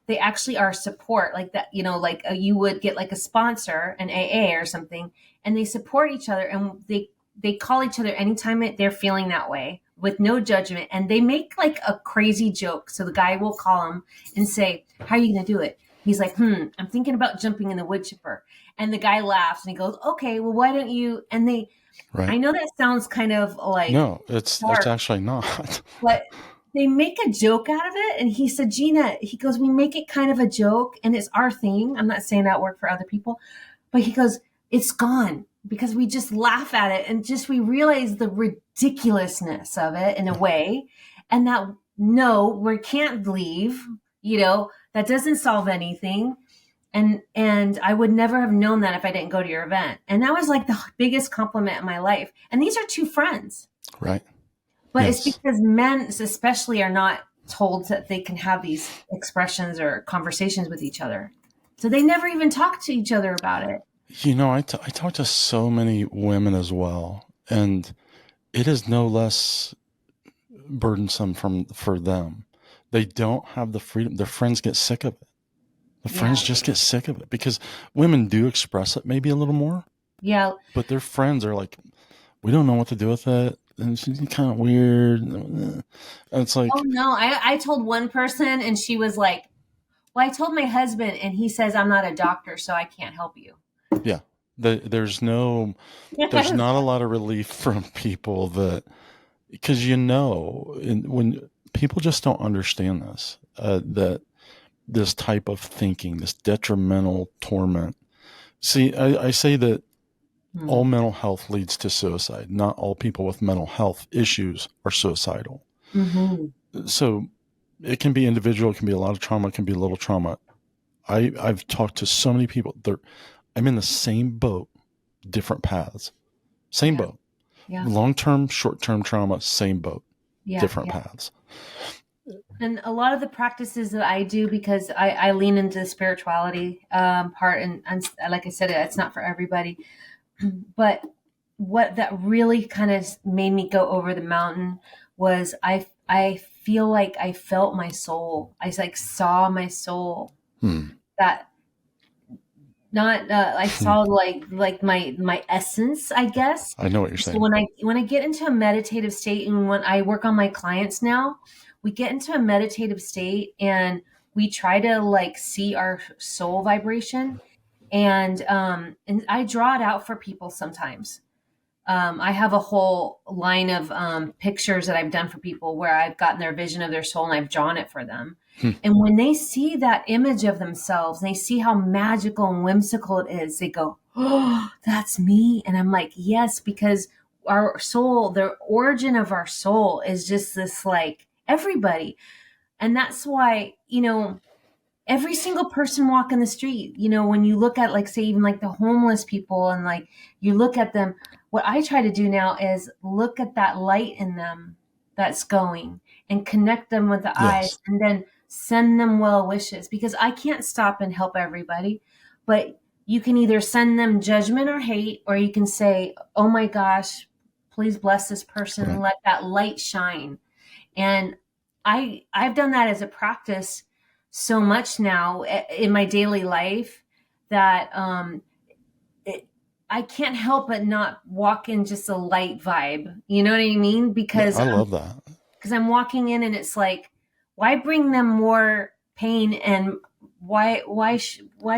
they actually are support like that, like you would get like a sponsor, an AA or something, and they support each other, and they call each other anytime they're feeling that way with no judgment. And they make like a crazy joke. So the guy will call him and say, "How are you going to do it?" He's like, "I'm thinking about jumping in the wood chipper." And the guy laughs and he goes, "Okay, well, why don't you?" And I know that sounds kind of like, no, it's actually not, but they make a joke out of it. And he said, "Gina," he goes, "we make it kind of a joke and it's our thing. I'm not saying that work for other people, but he goes, it's gone because we just laugh at it and just, we realize the ridiculousness of it in a way. And that, no, we can't leave, that doesn't solve anything. And I would never have known that if I didn't go to your event." And that was like the biggest compliment in my life. And these are two friends. Right. But It's because men especially are not told that they can have these expressions or conversations with each other. So they never even talk to each other about it. I talk to so many women as well, and it is no less burdensome for them. They don't have the freedom. Their friends get sick of it. The friends just get sick of it because women do express it maybe a little more. Yeah. But their friends are like, "We don't know what to do with it. And she's kind of weird." And it's like, "Oh no." I told one person and she was like, "Well, I told my husband and he says I'm not a doctor, so I can't help you." Yeah. There's not a lot of relief from people because when people just don't understand this, that this type of thinking, this detrimental torment. See, I say that all mental health leads to suicide. Not all people with mental health issues are suicidal. Mm-hmm. So it can be individual, it can be a lot of trauma, it can be a little trauma. I've talked to so many people. I'm in the same boat, different paths. Same boat. Yeah. Long-term, short-term trauma, same boat, different paths. And a lot of the practices that I do, because I lean into the spirituality part, and like I said, it's not for everybody. But what that really kind of made me go over the mountain was I feel like I felt my soul. I like saw my soul. That not I saw like my essence, I guess. I know what you're saying. So when I get into a meditative state, and when I work on my clients now, we get into a meditative state and we try to like see our soul vibration, and I draw it out for people sometimes. I have a whole line of pictures that I've done for people where I've gotten their vision of their soul and I've drawn it for them. And when they see that image of themselves, they see how magical and whimsical it is, they go, "Oh, that's me." And I'm like, yes, because our soul, the origin of our soul is just this like everybody. And that's why, every single person walking the street, when you look at like, say, even like the homeless people and like you look at them, what I try to do now is look at that light in them that's going and connect them with the eyes, and then send them well wishes, because I can't stop and help everybody, but you can either send them judgment or hate, or you can say, oh my gosh, please bless this person and let that light shine. And I've done that as a practice so much now in my daily life that I can't help but not walk in just a light vibe. You know what I mean? Because I love that. Because I'm walking in and it's like, why bring them more pain, and why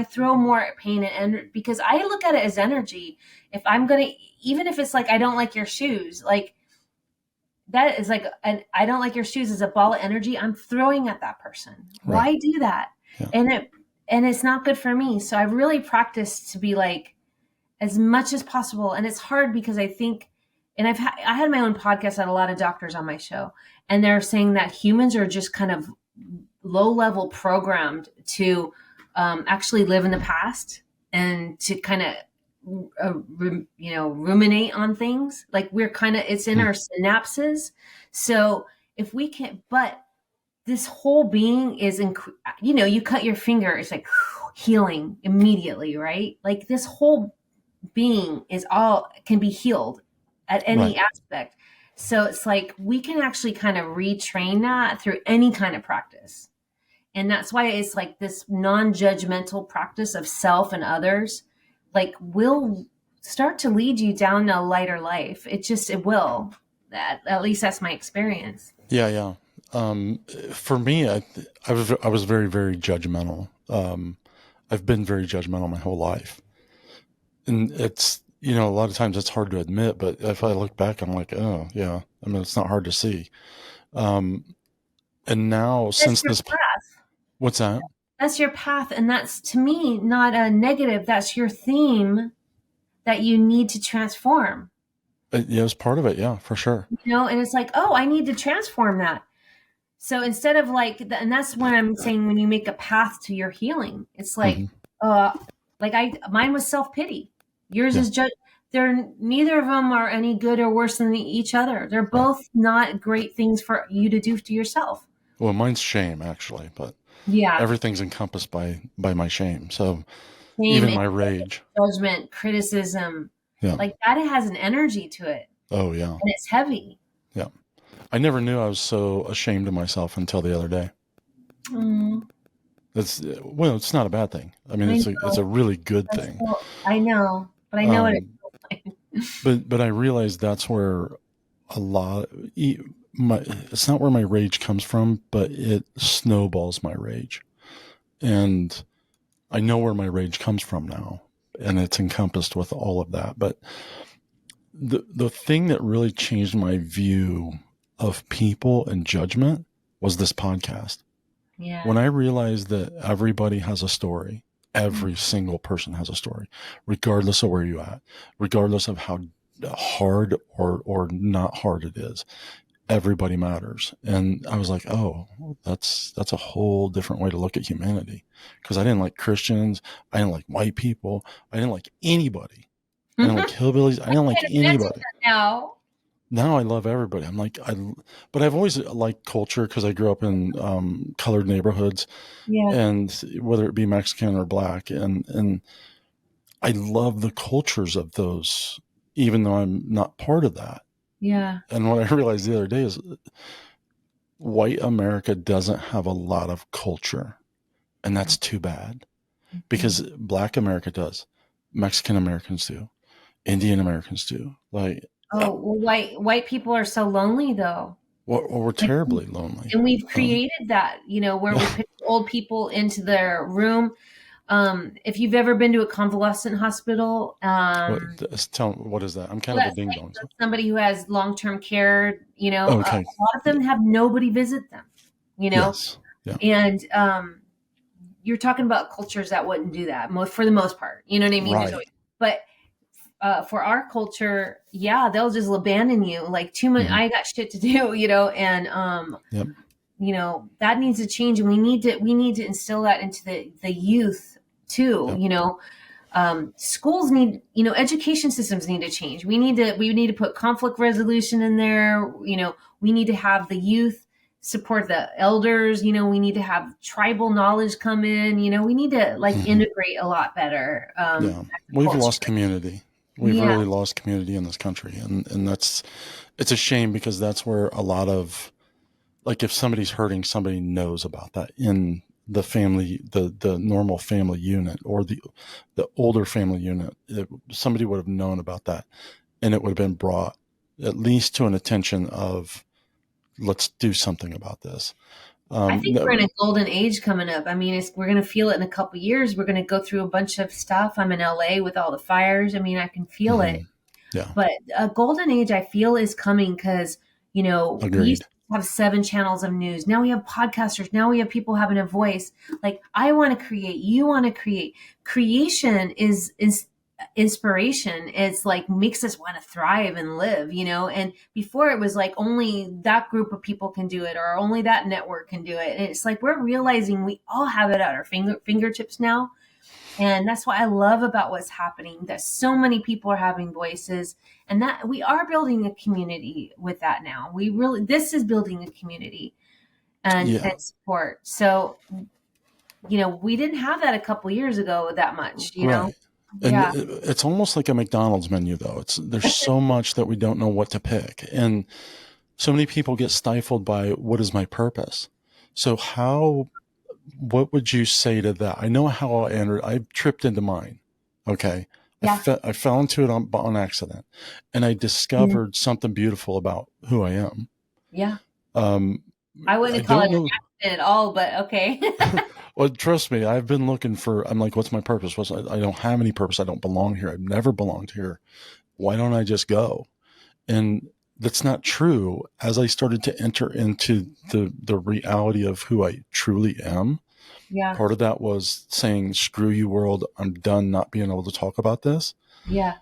throw more pain and because I look at it as energy. If I'm gonna, even if it's like I don't like your shoes, like that is like I don't like your shoes is a ball of energy I'm throwing at that person. Right. Why do that? Yeah. And it's not good for me. So I've really practiced to be like as much as possible. And it's hard because I think, and I had my own podcast, I had a lot of doctors on my show, and they're saying that humans are just kind of low level programmed to actually live in the past and to kind of ruminate on things. Like we're kind of, it's in our synapses. So if we can't, but this whole being is, you cut your finger, it's like healing immediately, right? Like this whole being is all can be healed at any aspect. So it's like we can actually kind of retrain that through any kind of practice. And that's why it's like this non-judgmental practice of self and others, like will start to lead you down a lighter life. It will. At least that's my experience. Yeah. For me, I was very, very judgmental. I've been very judgmental my whole life. And it's, a lot of times it's hard to admit, but if I look back, I'm like, oh yeah, I mean, it's not hard to see. And now that's since this path. What's that? That's your path. And that's, to me, not a negative. That's your theme that you need to transform. Yeah, it's part of it. Yeah, for sure. And it's like, oh, I need to transform that. So instead of like, and that's when I'm saying when you make a path to your healing, it's like, mine was self-pity. Yours is just, neither of them are any good or worse than each other. They're both not great things for you to do to yourself. Well, mine's shame actually, but everything's encompassed by my shame. So even my rage, judgment, criticism, like that, it has an energy to it. Oh yeah. And it's heavy. Yeah. I never knew I was so ashamed of myself until the other day. It's not a bad thing. I mean, it's a really good thing. I know, but I know what it's like. But I realized that's where it's not where my rage comes from, but it snowballs my rage. And I know where my rage comes from now, and it's encompassed with all of that. But the thing that really changed my view of people and judgment was this podcast. Yeah. When I realized that everybody has a story, every single person has a story, regardless of where you're at, regardless of how hard or not hard it is, everybody matters. And I was like, oh, that's a whole different way to look at humanity. Because I didn't like Christians. I didn't like white people. I didn't like anybody. I didn't like hillbillies. I didn't like anybody. Now I love everybody. I'm like, but I've always liked culture because I grew up in colored neighborhoods, and whether it be Mexican or black, and I love the cultures of those, even though I'm not part of that. Yeah. And what I realized the other day is white America doesn't have a lot of culture, and that's too bad, because black America does, Mexican Americans do, Indian Americans do, like. Oh, well, white people are so lonely though. or we're terribly lonely. And we've created that, where we put old people into their room. If you've ever been to a convalescent hospital, what is that? I'm kind of a ding dong. Like somebody who has long-term care, Okay. a lot of them have nobody visit them, Yes. Yeah. and you're talking about cultures that wouldn't do that for the most part. You know what I mean? Right. But for our culture, yeah, they'll just abandon you. Like too much. I got shit to do, and Yep. That needs to change, and we need to instill that into the youth too. Yep. Schools need, education systems need to change. We need to put conflict resolution in there. We need to have the youth support the elders. We need to have tribal knowledge come in. We need to integrate a lot better. Yeah, we've lost community. We've really lost community in this country, and it's a shame, because that's where a lot of, like, if somebody's hurting, somebody knows about that in the family, the normal family unit, or the older family unit. Somebody would have known about that, and it would have been brought at least to an attention of, let's do something about this. I think we're in a golden age coming up. I mean, we're going to feel it in a couple of years. We're going to go through a bunch of stuff. I'm in LA with all the fires. I mean, I can feel it. Yeah. But a golden age, I feel, is coming because, Agreed. We used to have 7 channels of news. Now we have podcasters. Now we have people having a voice. Like, I want to create. You want to create. Creation is inspiration. It's like makes us want to thrive and live, and before it was like only that group of people can do it, or only that network can do it. And it's like we're realizing we all have it at our fingertips now. And that's what I love about what's happening, that so many people are having voices, and that we are building a community with that now. This is building a community and support. So, we didn't have that a couple years ago that much, right. And it's almost like a McDonald's menu, though. There's so much that we don't know what to pick. And so many people get stifled by, what is my purpose? So what would you say to that? I know how I tripped into mine. Okay. Yeah. I fell into it on accident, and I discovered something beautiful about who I am. Yeah. I wouldn't call it an accident at all, but okay. Well, trust me, I've been looking I'm like, what's my purpose? I don't have any purpose. I don't belong here. I've never belonged here. Why don't I just go? And that's not true. As I started to enter into the reality of who I truly am, part of that was saying, screw you, world. I'm done not being able to talk about this. Yeah.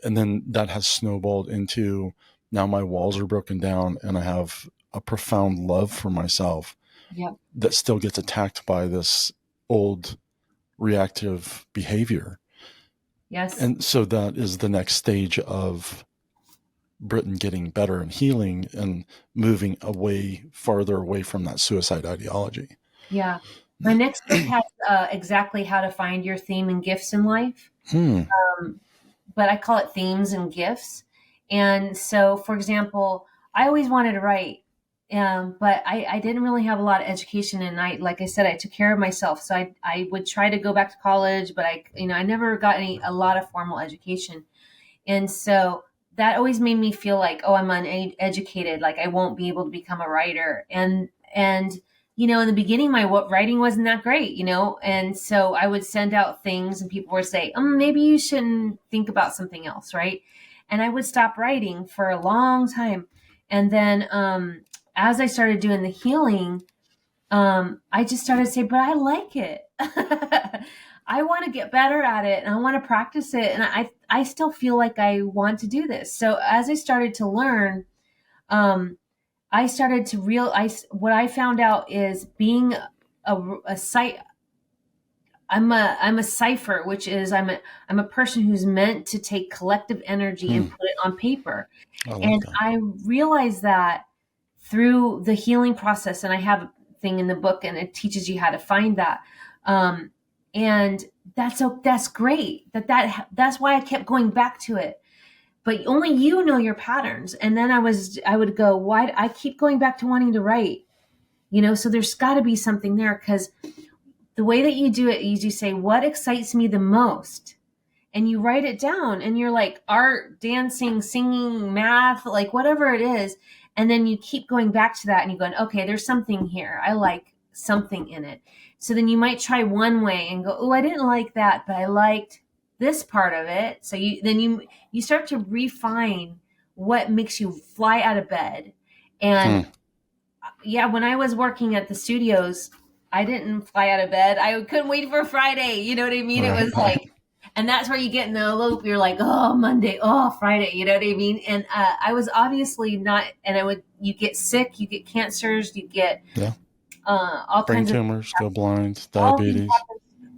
And then that has snowballed into, now my walls are broken down, and I have a profound love for myself. Yep. That still gets attacked by this old reactive behavior. Yes. And so that is the next stage of Britain getting better and healing and moving farther away from that suicide ideology. Yeah. My next book has exactly how to find your theme and gifts in life. But I call it themes and gifts. And so, for example, I always wanted to write. But I didn't really have a lot of education, and like I said, I took care of myself. So I would try to go back to college, but I never got a lot of formal education. And so that always made me feel like, oh, I'm uneducated. Like I won't be able to become a writer. And in the beginning, my writing wasn't that great, and so I would send out things and people would say, maybe you shouldn't think about something else. Right. And I would stop writing for a long time. And then, as I started doing the healing, I just started to say, but I like it. I want to get better at it, and I want to practice it. And I still feel like I want to do this. So as I started to learn, I started to realize what I found out is being a site. I'm a cipher, which is I'm a person who's meant to take collective energy and put it on paper. I realized that through the healing process, and I have a thing in the book, and it teaches you how to find that. And that's great. That's why I kept going back to it. But only you know your patterns. And then I would go, why I keep going back to wanting to write, so there's got to be something there, because the way that you do it is you say, what excites me the most? And you write it down, and you're like art, dancing, singing, math, like whatever it is. And then you keep going back to that and you're going, okay, there's something here. I like something in it. So then you might try one way and go, oh, I didn't like that, but I liked this part of it. So you start to refine what makes you fly out of bed. And yeah, when I was working at the studios, I didn't fly out of bed. I couldn't wait for Friday. You know what I mean? Right. It was like, and that's where you get in the loop. You're like, oh, Monday, oh, Friday. You know what I mean? And I was obviously not, and you get sick, you get cancers, you get all brain kinds tumors, go blind, all these diabetes.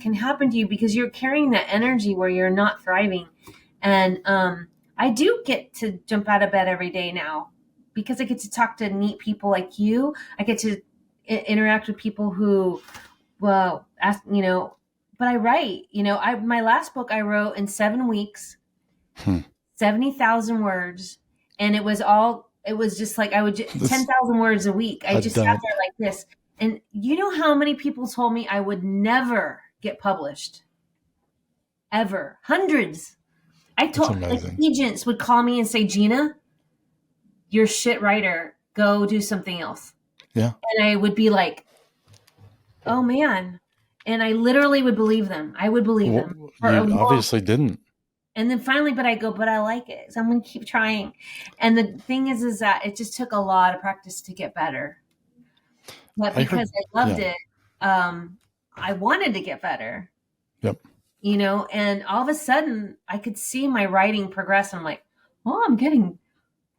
can happen to you because you're carrying that energy where you're not thriving. And I do get to jump out of bed every day now because I get to talk to neat people like you. I get to interact with people who, well, ask, but I write, my last book I wrote in 7 weeks, 70,000 words. And it was just like, 10,000 words a week. I just sat there like this. And you know how many people told me I would never get published? Ever. Hundreds. I told, like, agents would call me and say, Gina, you're a shit writer. Go do something else. Yeah. And I would be like, oh man. And I literally would believe them. I would believe them. You obviously didn't. And then finally, but I like it. So I'm going to keep trying. And the thing is that it just took a lot of practice to get better. But because I loved it, I wanted to get better. Yep. And all of a sudden I could see my writing progress. And I'm like, oh,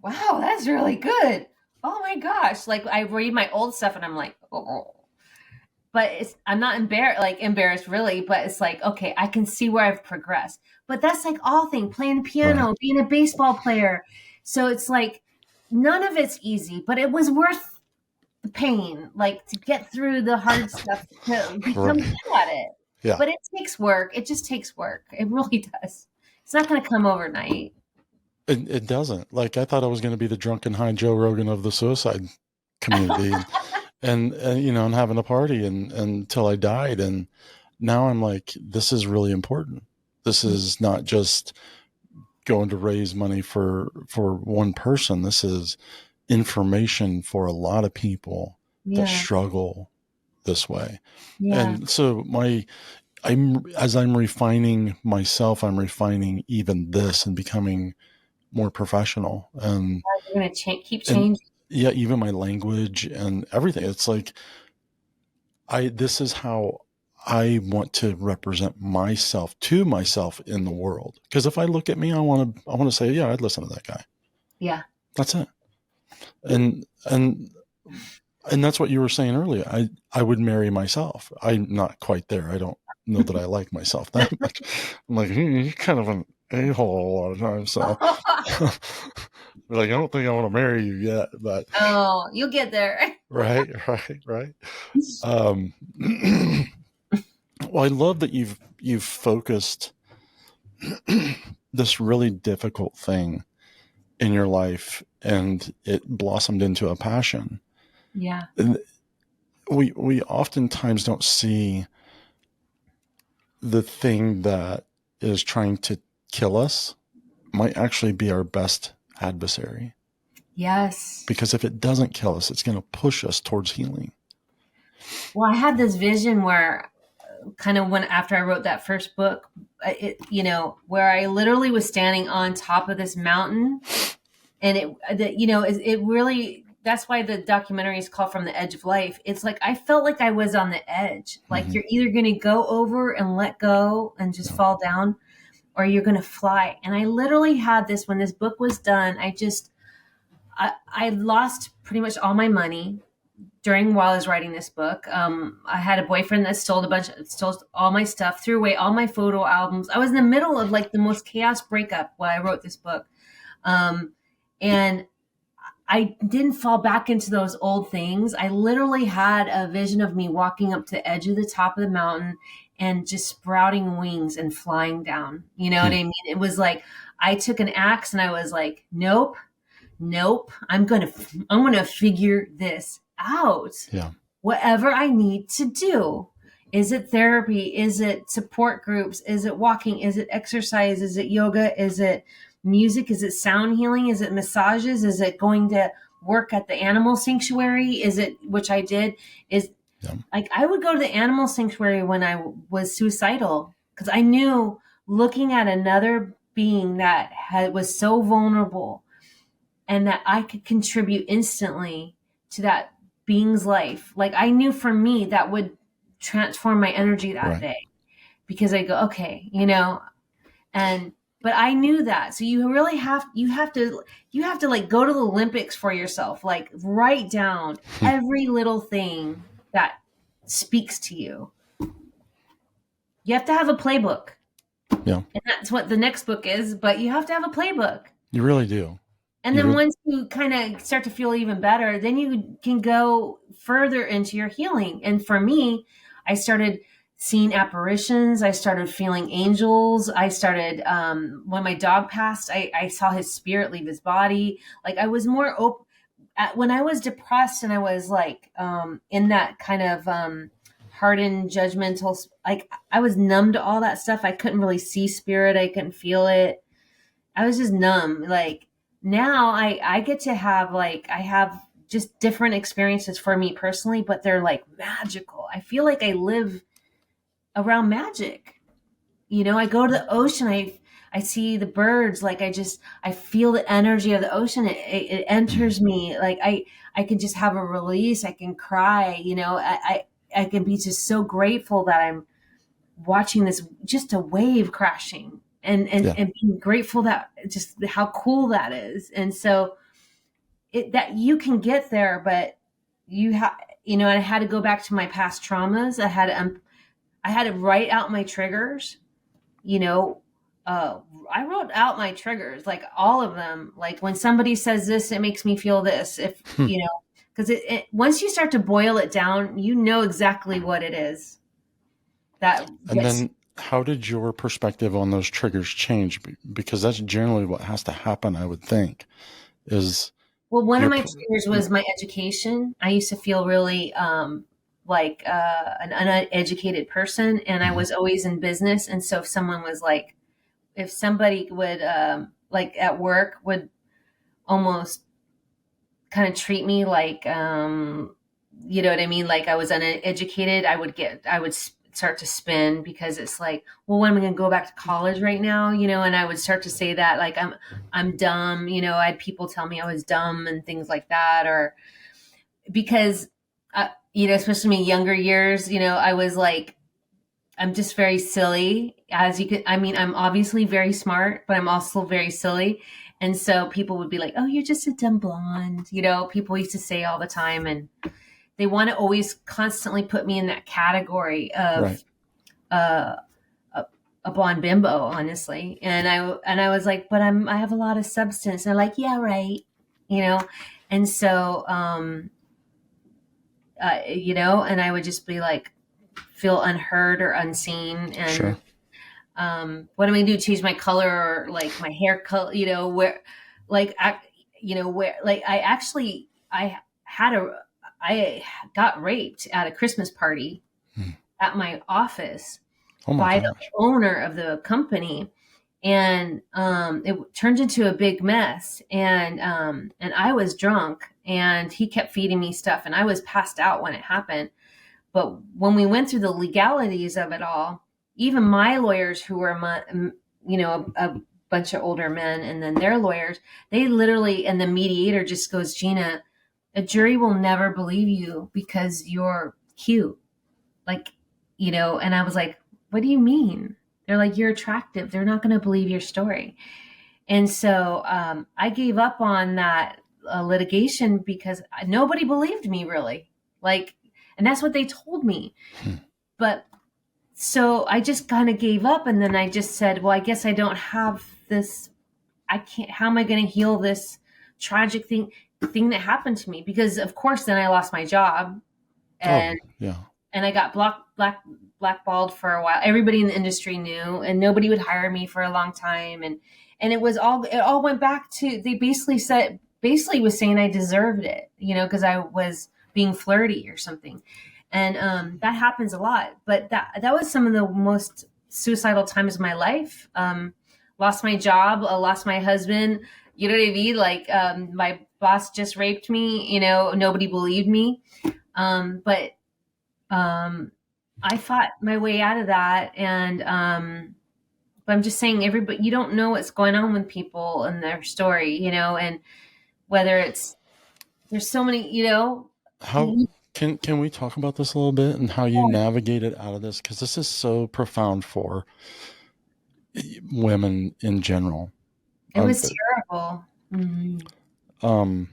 wow, that's really good. Oh my gosh. Like I read my old stuff and I'm like, oh, but I'm not embarrassed really, but it's like, okay, I can see where I've progressed. But that's like all things, playing piano, being a baseball player. So it's like, none of it's easy, but it was worth the pain, like to get through the hard stuff to become good at it. Yeah. But it takes work. It just takes work. It really does. It's not going to come overnight. It doesn't. Like I thought I was going to be the drunken high Joe Rogan of the suicide community. and and having a party until I died. And now I'm like, this is really important. This is not just going to raise money for one person. This is information for a lot of people that struggle this way. Yeah. And so as I'm refining myself, I'm refining even this and becoming more professional. And you're going to keep changing. Yeah, even my language and everything. It's like this is how I want to represent myself to myself in the world. Because if I look at me, I want to say, yeah, I'd listen to that guy. Yeah, that's it. And that's what you were saying earlier. I would marry myself. I'm not quite there. I don't know that I like myself that much. I'm like, you're kind of an a-hole a lot of times. So. Like, I don't think I want to marry you yet, but you'll get there. Right. Well, I love that you've focused this really difficult thing in your life, and it blossomed into a passion. Yeah. And we oftentimes don't see the thing that is trying to kill us might actually be our best adversary. Yes. Because if it doesn't kill us, it's going to push us towards healing. Well, I had this vision where kind of after I wrote that first book, where I literally was standing on top of this mountain, and it really, that's why the documentary is called From the Edge of Life. It's like, I felt like I was on the edge. Like you're either going to go over and let go and just fall down, or you're going to fly. And I literally had this, when this book was done, I lost pretty much all my money while I was writing this book. I had a boyfriend that stole all my stuff, threw away all my photo albums. I was in the middle of like the most chaos breakup while I wrote this book. And I didn't fall back into those old things. I literally had a vision of me walking up to the edge of the top of the mountain and just sprouting wings and flying down. You know what I mean? It was like, I took an axe and I was like, nope. I'm going to figure this out. Yeah. Whatever I need to do. Is it therapy? Is it support groups? Is it walking? Is it exercise? Is it yoga? Is it music? Is it sound healing? Is it massages? Is it going to work at the animal sanctuary, which I did, is like I would go to the animal sanctuary when I was suicidal, because I knew looking at another being that was so vulnerable and that I could contribute instantly to that being's life. Like I knew for me that would transform my energy that day, because I go, okay, but I knew that. So you really have to like go to the Olympics for yourself, like write down every little thing that speaks to you. You have to have a playbook. Yeah. And that's what the next book is, but you have to have a playbook. You really do. And then once you kind of start to feel even better, then you can go further into your healing. And for me, I started seeing apparitions. I started feeling angels. I started, when my dog passed, I saw his spirit leave his body. Like I was more open. When I was depressed and I was like in that kind of hardened, judgmental, like I was numb to all that stuff. I couldn't really see spirit. I couldn't feel it. I was just numb. Like now I get to have I have just different experiences for me personally, but they're like magical. I feel like I live around magic. I go to the ocean. I see the birds. Like I feel the energy of the ocean. It enters me. Like I can just have a release. I can cry. I can be just so grateful that I'm watching this, just a wave crashing, and being grateful that just how cool that is. And so that you can get there, but you have, I had to go back to my past traumas. I had to write out my triggers. I wrote out my triggers, like all of them. Like when somebody says this, it makes me feel this. If because once you start to boil it down, you know exactly what it is. Then how did your perspective on those triggers change? Because that's generally what has to happen, I would think. One of my triggers was my education. I used to feel really like an uneducated person, and I was always in business. And so if somebody would like at work would almost kind of treat me like you know what I mean, like I was uneducated, I would start to spin, because it's like, well, when am I going to go back to college right now? And I would start to say that like I'm dumb. I had people tell me I was dumb and things like that, or because especially in my younger years, I was like, I'm just very silly, as you could. I mean, I'm obviously very smart, but I'm also very silly. And so people would be like, oh, you're just a dumb blonde. People used to say all the time, and they want to always constantly put me in that category of a blonde bimbo, honestly. And I was like, but I have a lot of substance. And they're like, yeah, right. And so, and I would just be like, feel unheard or unseen. And sure. What am I going to do? Change my color or like my hair color, I got raped at a Christmas party at my office by the owner of the company. And it turned into a big mess. And I was drunk, and he kept feeding me stuff, and I was passed out when it happened. But when we went through the legalities of it all, even my lawyers, who were, a bunch of older men, and then their lawyers, they literally, and the mediator just goes, Gina, a jury will never believe you because you're cute. Like, and I was like, what do you mean? They're like, you're attractive. They're not going to believe your story. And so I gave up on that litigation because nobody believed me, really. Like, and that's what they told me. But so I just kind of gave up. And then I just said, well, I guess I don't have this. I can't, how am I going to heal this tragic thing that happened to me? Because of course, then I lost my job, and and I got blackballed for a while. Everybody in the industry knew, and nobody would hire me for a long time. And it all went back to, they basically was saying I deserved it, because I was being flirty or something. And that happens a lot. But that was some of the most suicidal times of my life. Lost my job, lost my husband, you know what I mean? Like my boss just raped me, nobody believed me. But I fought my way out of that. And, but I'm just saying everybody, you don't know what's going on with people and their story, and whether it's, there's so many, How can we talk about this a little bit and how you navigated out of this? Because this is so profound for women in general. It was terrible. Mm-hmm.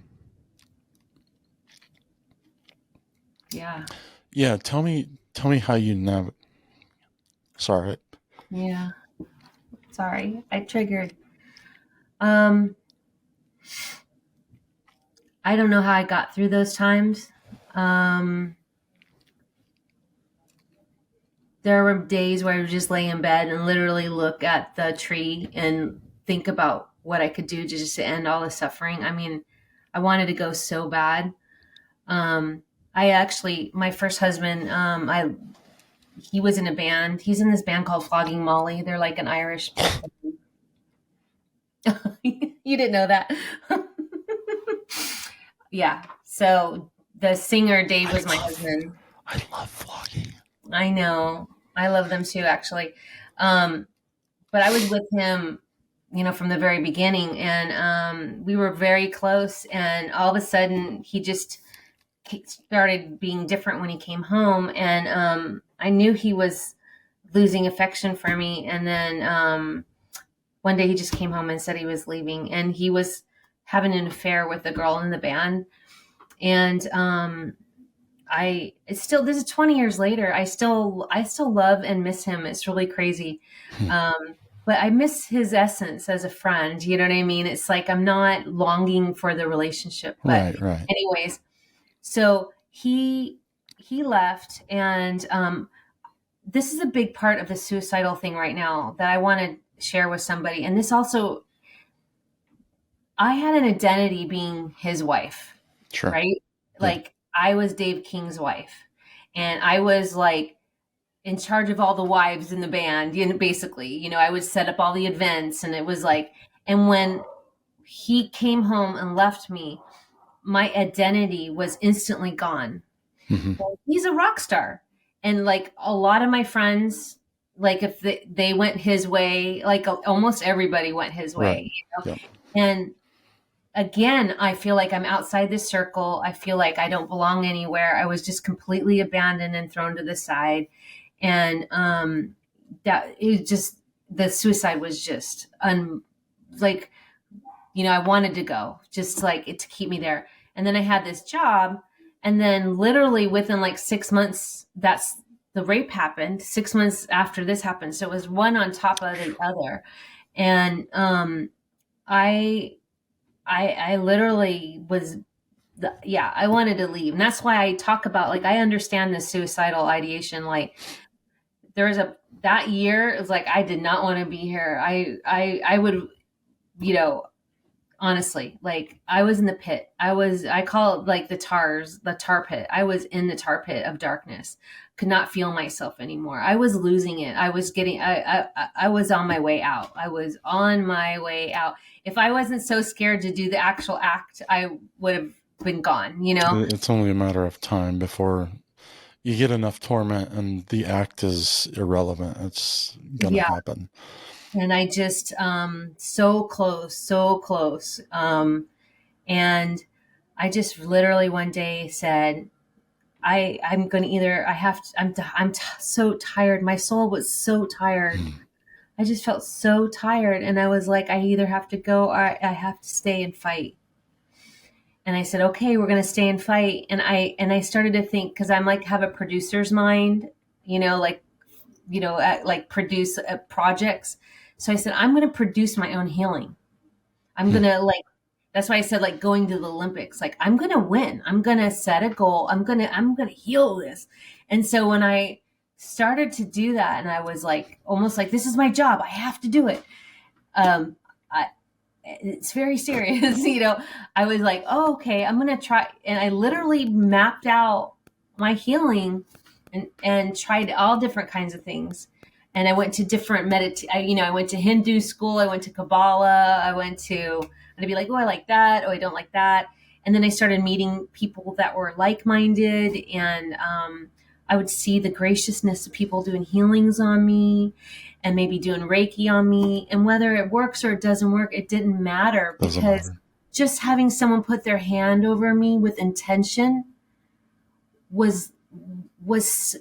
Yeah. Tell me how you Sorry. Yeah. Sorry, I triggered. I don't know how I got through those times. There were days where I would just lay in bed and literally look at the tree and think about what I could do just to end all the suffering. I mean, I wanted to go so bad. My first husband, he was in a band. He's in this band called Flogging Molly. They're like an Irish. You didn't know that. Yeah. So the singer Dave was my husband. I love Flogging. I know. I love them too, actually. But I was with him, from the very beginning, and we were very close. And all of a sudden, he just started being different when he came home, and I knew he was losing affection for me. And then one day he just came home and said he was leaving, and he was having an affair with a girl in the band. And this is 20 years later. I still love and miss him. It's really crazy. But I miss his essence as a friend. You know what I mean? It's like, I'm not longing for the relationship, but right. Anyways, so he left, and this is a big part of the suicidal thing right now that I want to share with somebody. And this also, I had an identity being his wife, sure. Right? Yeah. Like, I was Dave King's wife, and I was like in charge of all the wives in the band, basically, I would set up all the events, and it was like, and when he came home and left me, my identity was instantly gone. Mm-hmm. He's a rock star. And like a lot of my friends, like if they went his way, like almost everybody went his way, Yep. And again, I feel like I'm outside this circle. I feel like I don't belong anywhere. I was just completely abandoned and thrown to the side. And that it just, the suicide was just like, I wanted to go, just like it to keep me there. And then I had this job, and then literally within like 6 months, the rape happened. 6 months after this happened. So it was one on top of the other. And I literally was, I wanted to leave. And that's why I talk about, like, I understand the suicidal ideation. Like, that year, it was like, I did not want to be here. I would, honestly, like, I was in the pit. I call it like the tar pit. I was in the tar pit of darkness, could not feel myself anymore. I was losing it. I was on my way out. I was on my way out. If I wasn't so scared to do the actual act, I would have been gone, It's only a matter of time before you get enough torment and the act is irrelevant. It's going to happen. And I just, so close. And I just literally one day said, I'm going to either, I'm so tired. My soul was so tired. I just felt so tired. And I was like, I either have to go or I have to stay and fight. And I said, okay, we're going to stay and fight. And I started to think, cause I'm like, have a producer's mind, like produce projects. So I said, I'm going to produce my own healing. I'm going to that's why I said, like, going to the Olympics, like, I'm going to win. I'm going to set a goal. I'm going to heal this. And so when I started to do that, and I was like, almost like, this is my job, I have to do it. It's very serious. I was like, oh, okay, I'm going to try. And I literally mapped out my healing and tried all different kinds of things. And I went to different I went to Hindu school. I went to Kabbalah. I'd be like, oh, I like that. Oh, I don't like that. And then I started meeting people that were like-minded, and I would see the graciousness of people doing healings on me and maybe doing Reiki on me. And whether it works or it doesn't work, it didn't matter, Doesn't because matter. just having someone put their hand over me with intention was,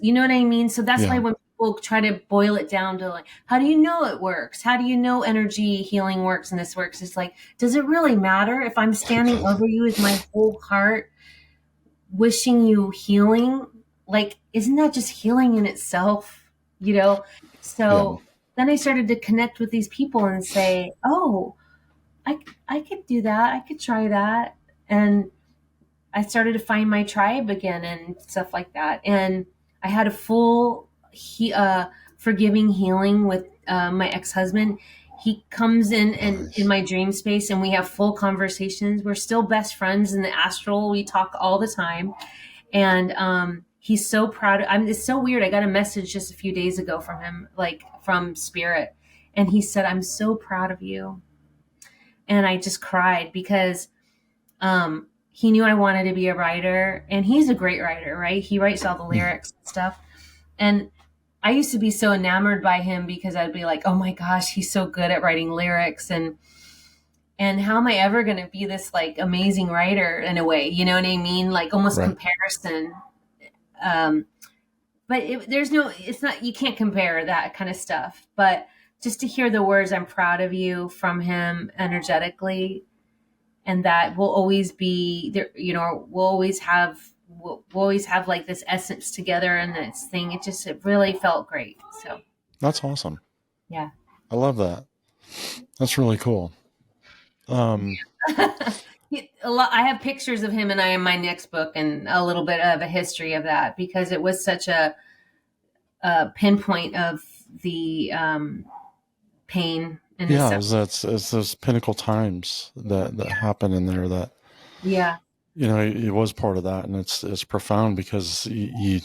you know what I mean? So that's Yeah. why when people try to boil it down to like, how do you know it works? How do you know energy healing works and this works? It's like, does it really matter if I'm standing over you with my whole heart, wishing you healing? Like, isn't that just healing in itself? You know? So then I started to connect with these people and say, oh, I could do that. I could try that. And I started to find my tribe again and stuff like that. And I had a full forgiving healing with my ex-husband. He comes in and Nice. in my dream space, and we have full conversations. We're still best friends in the astral. We talk all the time. And he's so proud. It's so weird. I got a message just a few days ago from him, like from spirit. And he said, I'm so proud of you. And I just cried because he knew I wanted to be a writer, and he's a great writer, right? He writes all the lyrics and stuff. And I used to be so enamored by him because I'd be like, oh my gosh, he's so good at writing lyrics. And how am I ever going to be this like amazing writer in a way? You know what I mean? Like almost Right. comparison. But it's not, you can't compare that kind of stuff. But just to hear the words, I'm proud of you, from him energetically, and that we'll always be there, you know, we'll always have like this essence together and this thing. It really felt great. So That's awesome. yeah. I love that. That's really cool. I have pictures of him and I in my next book, and a little bit of a history of that, because it was such a pinpoint of the pain and Yeah, it's those pinnacle times that happen in there that, yeah, you know, it was part of that. And it's profound because you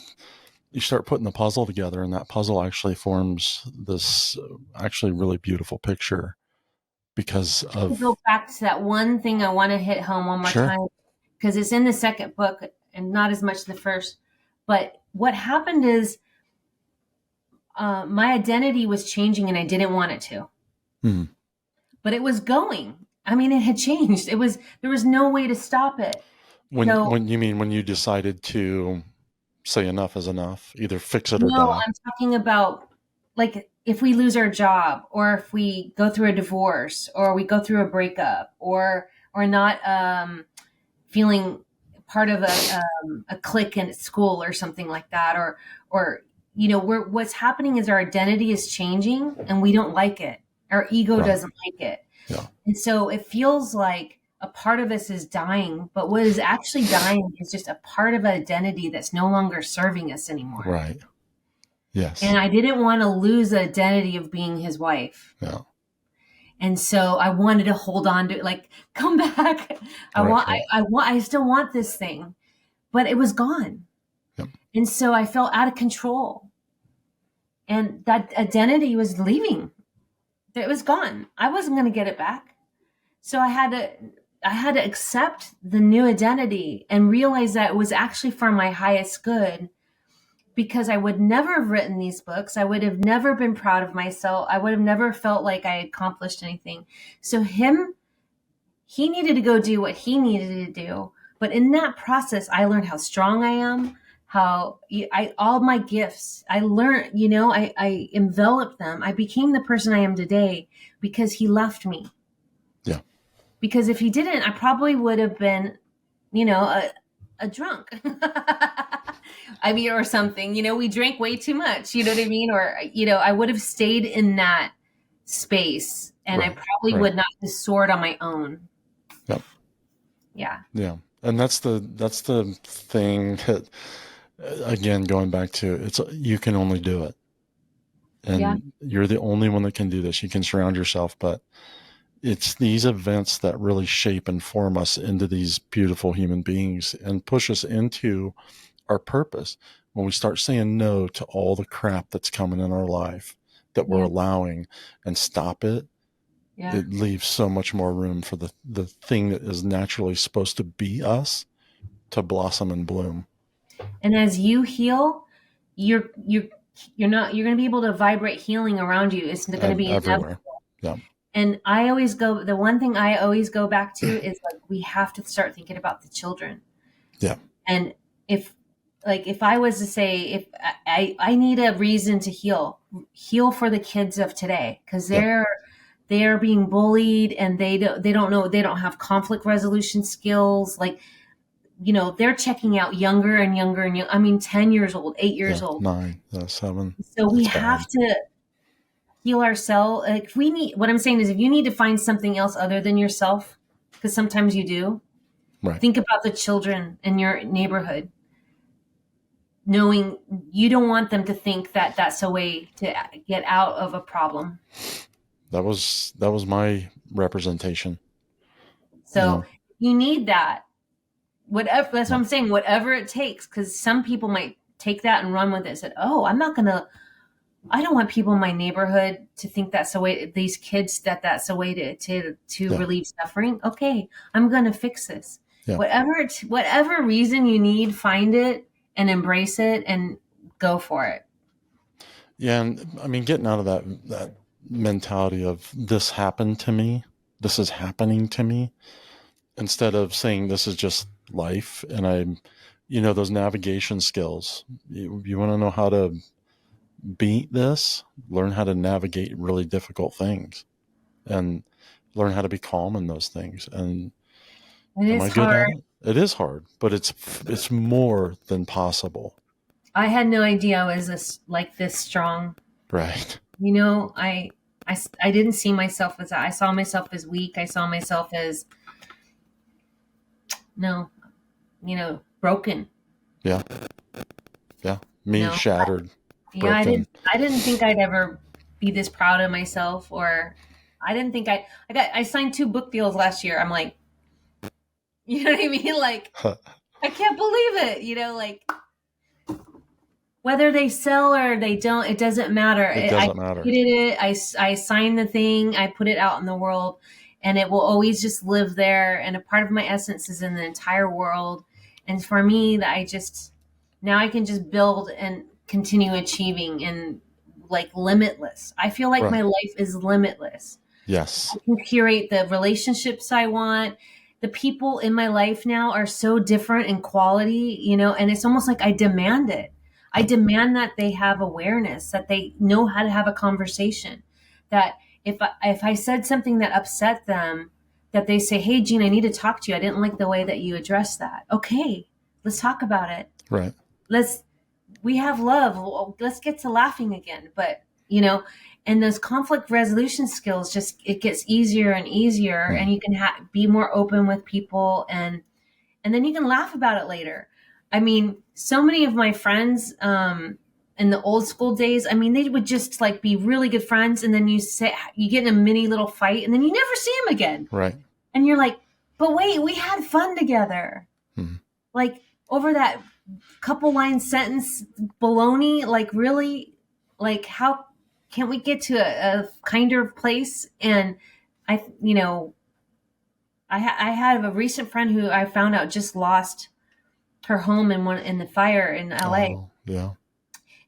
start putting the puzzle together, and that puzzle actually forms this actually really beautiful picture because to of, go back to that one thing I want to hit home one more Sure. time, because it's in the second book and not as much the first. But what happened is my identity was changing, and I didn't want it to. Hmm. But it was going. I mean, it had changed. There was no way to stop it. When you decided to say enough is enough, either fix it or No, die. I'm talking about like if we lose our job, or if we go through a divorce, or we go through a breakup, or not feeling part of a clique in school or something like that, or you know, what's happening is our identity is changing and we don't like it. Our ego Right. doesn't like it. Yeah. And so it feels like a part of us is dying, but what is actually dying is just a part of identity that's no longer serving us anymore. Right. Yes. And I didn't want to lose the identity of being his wife. Yeah. And so I wanted to hold on to it, like, come back. I still want this thing, but it was gone. Yep. And so I felt out of control, and that identity was leaving. It was gone. I wasn't going to get it back. So I had to accept the new identity and realize that it was actually for my highest good, because I would never have written these books. I would have never been proud of myself. I would have never felt like I accomplished anything. So he needed to go do what he needed to do. But in that process, I learned how strong I am, all my gifts, I learned, you know, I enveloped them. I became the person I am today because he left me. Yeah. Because if he didn't, I probably would have been, you know, a drunk. I mean, or something, you know, we drank way too much, you know what I mean? Or, you know, I would have stayed in that space, and I probably would not have soared on my own. Yep. Yeah. Yeah. And that's the thing that, again, going back to, you can only do it. And you're the only one that can do this. You can surround yourself, but it's these events that really shape and form us into these beautiful human beings and push us into our purpose. When we start saying no to all the crap that's coming in our life that we're allowing and stop it, Yeah. it leaves so much more room for the thing that is naturally supposed to be us to blossom and bloom. And as you heal, you're not you're going to be able to vibrate healing around you. It's going to be Everywhere. inevitable. Yeah. And the one thing I always go back to is like, we have to start thinking about the children. Yeah. And if I was to say, if I need a reason to heal for the kids of today, because they're being bullied and they don't know, they don't have conflict resolution skills. Like, they're checking out younger and younger and younger. I mean, 10 years old, 8 years old. 9, 7. So we That's have bad. to heal ourselves. Like, what I'm saying is, if you need to find something else other than yourself, because sometimes you do, Right. think about the children in your neighborhood, knowing you don't want them to think that that's a way to get out of a problem. That was my representation. So you need that. Whatever, that's what I'm saying, whatever it takes, because some people might take that and run with it and said, oh, I don't want people in my neighborhood to think that's a way, these kids, that's a way to relieve suffering. Okay, I'm going to fix this. Yeah. Whatever reason you need, find it and embrace it and go for it. Yeah. And I mean, getting out of that mentality of this happened to me, this is happening to me, instead of saying this is just life. And I'm, those navigation skills, you want to know how to beat this, learn how to navigate really difficult things and learn how to be calm in those things. And it is hard. It is hard, but it's more than possible. I had no idea I was this strong. Right. I didn't see myself as that. I saw myself as weak. I saw myself as broken. Yeah. Yeah. Shattered. Yeah, I didn't think I'd ever be this proud of myself, or I didn't think I signed 2 book deals last year. I'm like, you know what I mean? Like, I can't believe it. Like, whether they sell or they don't, it doesn't matter. It doesn't matter. I did it. I signed the thing. I put it out in the world, and it will always just live there. And a part of my essence is in the entire world. And for me, now I can just build and continue achieving and like limitless. I feel like my life is limitless. Yes. I can curate the relationships I want. The people in my life now are so different in quality, and it's almost like I demand it. I demand that they have awareness, that they know how to have a conversation, that if I said something that upset them, that they say, hey, Gina, I need to talk to you. I didn't like the way that you addressed that. Okay, let's talk about it. Right. We have love. Let's get to laughing again. But, and those conflict resolution skills, it gets easier and easier, and you can be more open with people, and then you can laugh about it later. I mean, so many of my friends in the old school days, I mean, they would just like be really good friends, and then you get in a mini little fight, and then you never see them again. Right. And you're like, but wait, we had fun together. Like, over that couple line sentence baloney, like, really, like, how can't we get to a kinder place? And I had a recent friend who I found out just lost her home in the fire in LA. Oh, yeah.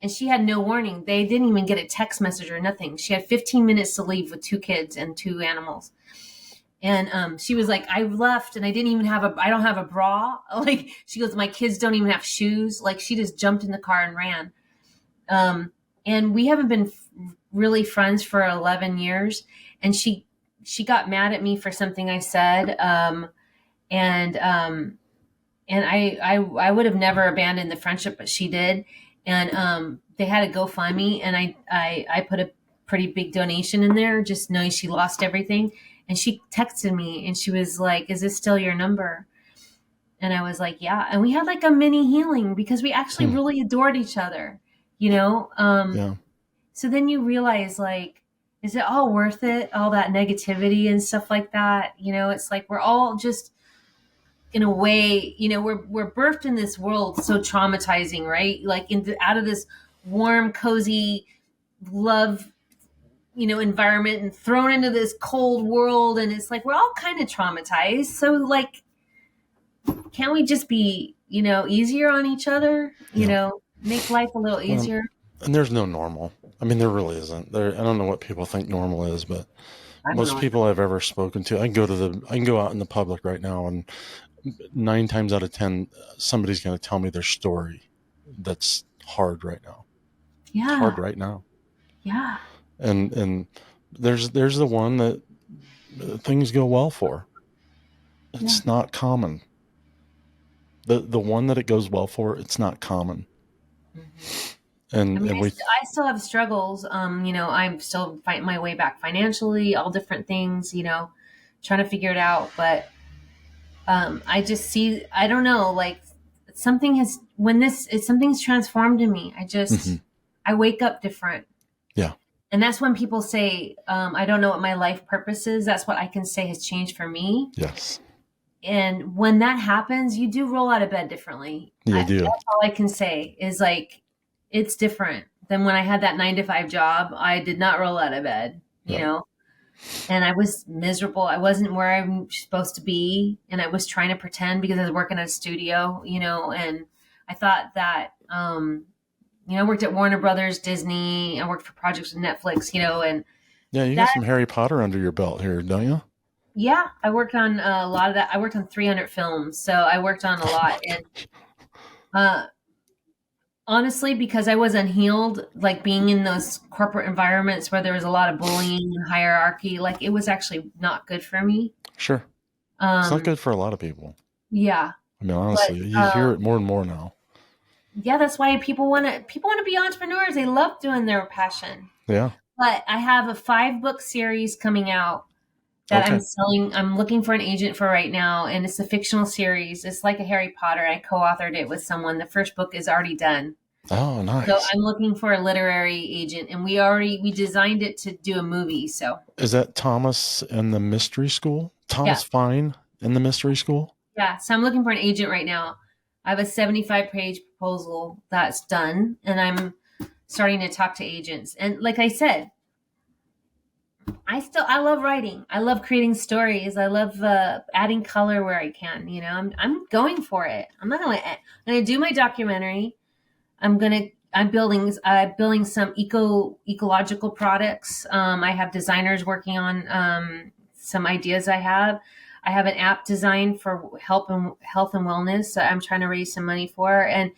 And she had no warning. They didn't even get a text message or nothing. She had 15 minutes to leave with 2 kids and 2 animals. And she was like, I left and I don't have a bra. Like, she goes, my kids don't even have shoes. Like, she just jumped in the car and ran. And we haven't been really friends for 11 years. And she got mad at me for something I said. And I would have never abandoned the friendship, but she did. And they had a GoFundMe, and I put a pretty big donation in there, just knowing she lost everything. And she texted me and she was like, is this still your number? And I was like, yeah. And we had like a mini healing because we actually really adored each other, Yeah. So then you realize, like, is it all worth it? All that negativity and stuff like that. It's like, we're all just, in a way, we're birthed in this world so traumatizing, right? Like, out of this warm, cozy love environment and thrown into this cold world. And it's like, we're all kind of traumatized. So like, can't we just be, easier on each other, make life a little easier? And there's no normal. I mean, there really isn't. I don't know what people think normal is, but most people I've ever spoken to, I can go out in the public right now, and 9 times out of 10, somebody's going to tell me their story that's hard right now. Yeah. It's hard right now. Yeah. And there's the one that things go well for. It's not common. The one that it goes well for, it's not common. Mm-hmm. And I still have struggles. I'm still fighting my way back financially, all different things, trying to figure it out. But I just see, I don't know, like something's transformed in me. I wake up different. Yeah. And that's when people say, I don't know what my life purpose is. That's what I can say has changed for me. Yes. And when that happens, you do roll out of bed differently. You do. That's all I can say is like, it's different than when I had that 9-to-5 job. I did not roll out of bed, you know, and I was miserable. I wasn't where I'm supposed to be. And I was trying to pretend because I was working at a studio, and I thought that, I worked at Warner Brothers, Disney. I worked for projects with Netflix, and yeah, you got some Harry Potter under your belt here, don't you? Yeah, I worked on a lot of that. I worked on 300 films, so I worked on a lot. And honestly, because I was unhealed, like being in those corporate environments where there was a lot of bullying and hierarchy, like it was actually not good for me. Sure. It's not good for a lot of people. Yeah. I mean, honestly, you hear it more and more now. Yeah, that's why people want to be entrepreneurs. They love doing their passion. Yeah. But I have a 5-book series coming out that I'm selling. I'm looking for an agent for right now. And it's a fictional series. It's like a Harry Potter. I co-authored it with someone. The first book is already done. Oh, nice. So I'm looking for a literary agent, and we designed it to do a movie. So is that Thomas and the Mystery School? Thomas Fine and the Mystery School? Yeah. So I'm looking for an agent right now. I have a 75-page proposal that's done, and I'm starting to talk to agents. And like I said, I love writing. I love creating stories. I love adding color where I can. I'm going for it. I'm going to do my documentary. I'm building some ecological products. I have designers working on some ideas I have. I have an app designed for health and wellness that I'm trying to raise some money for. And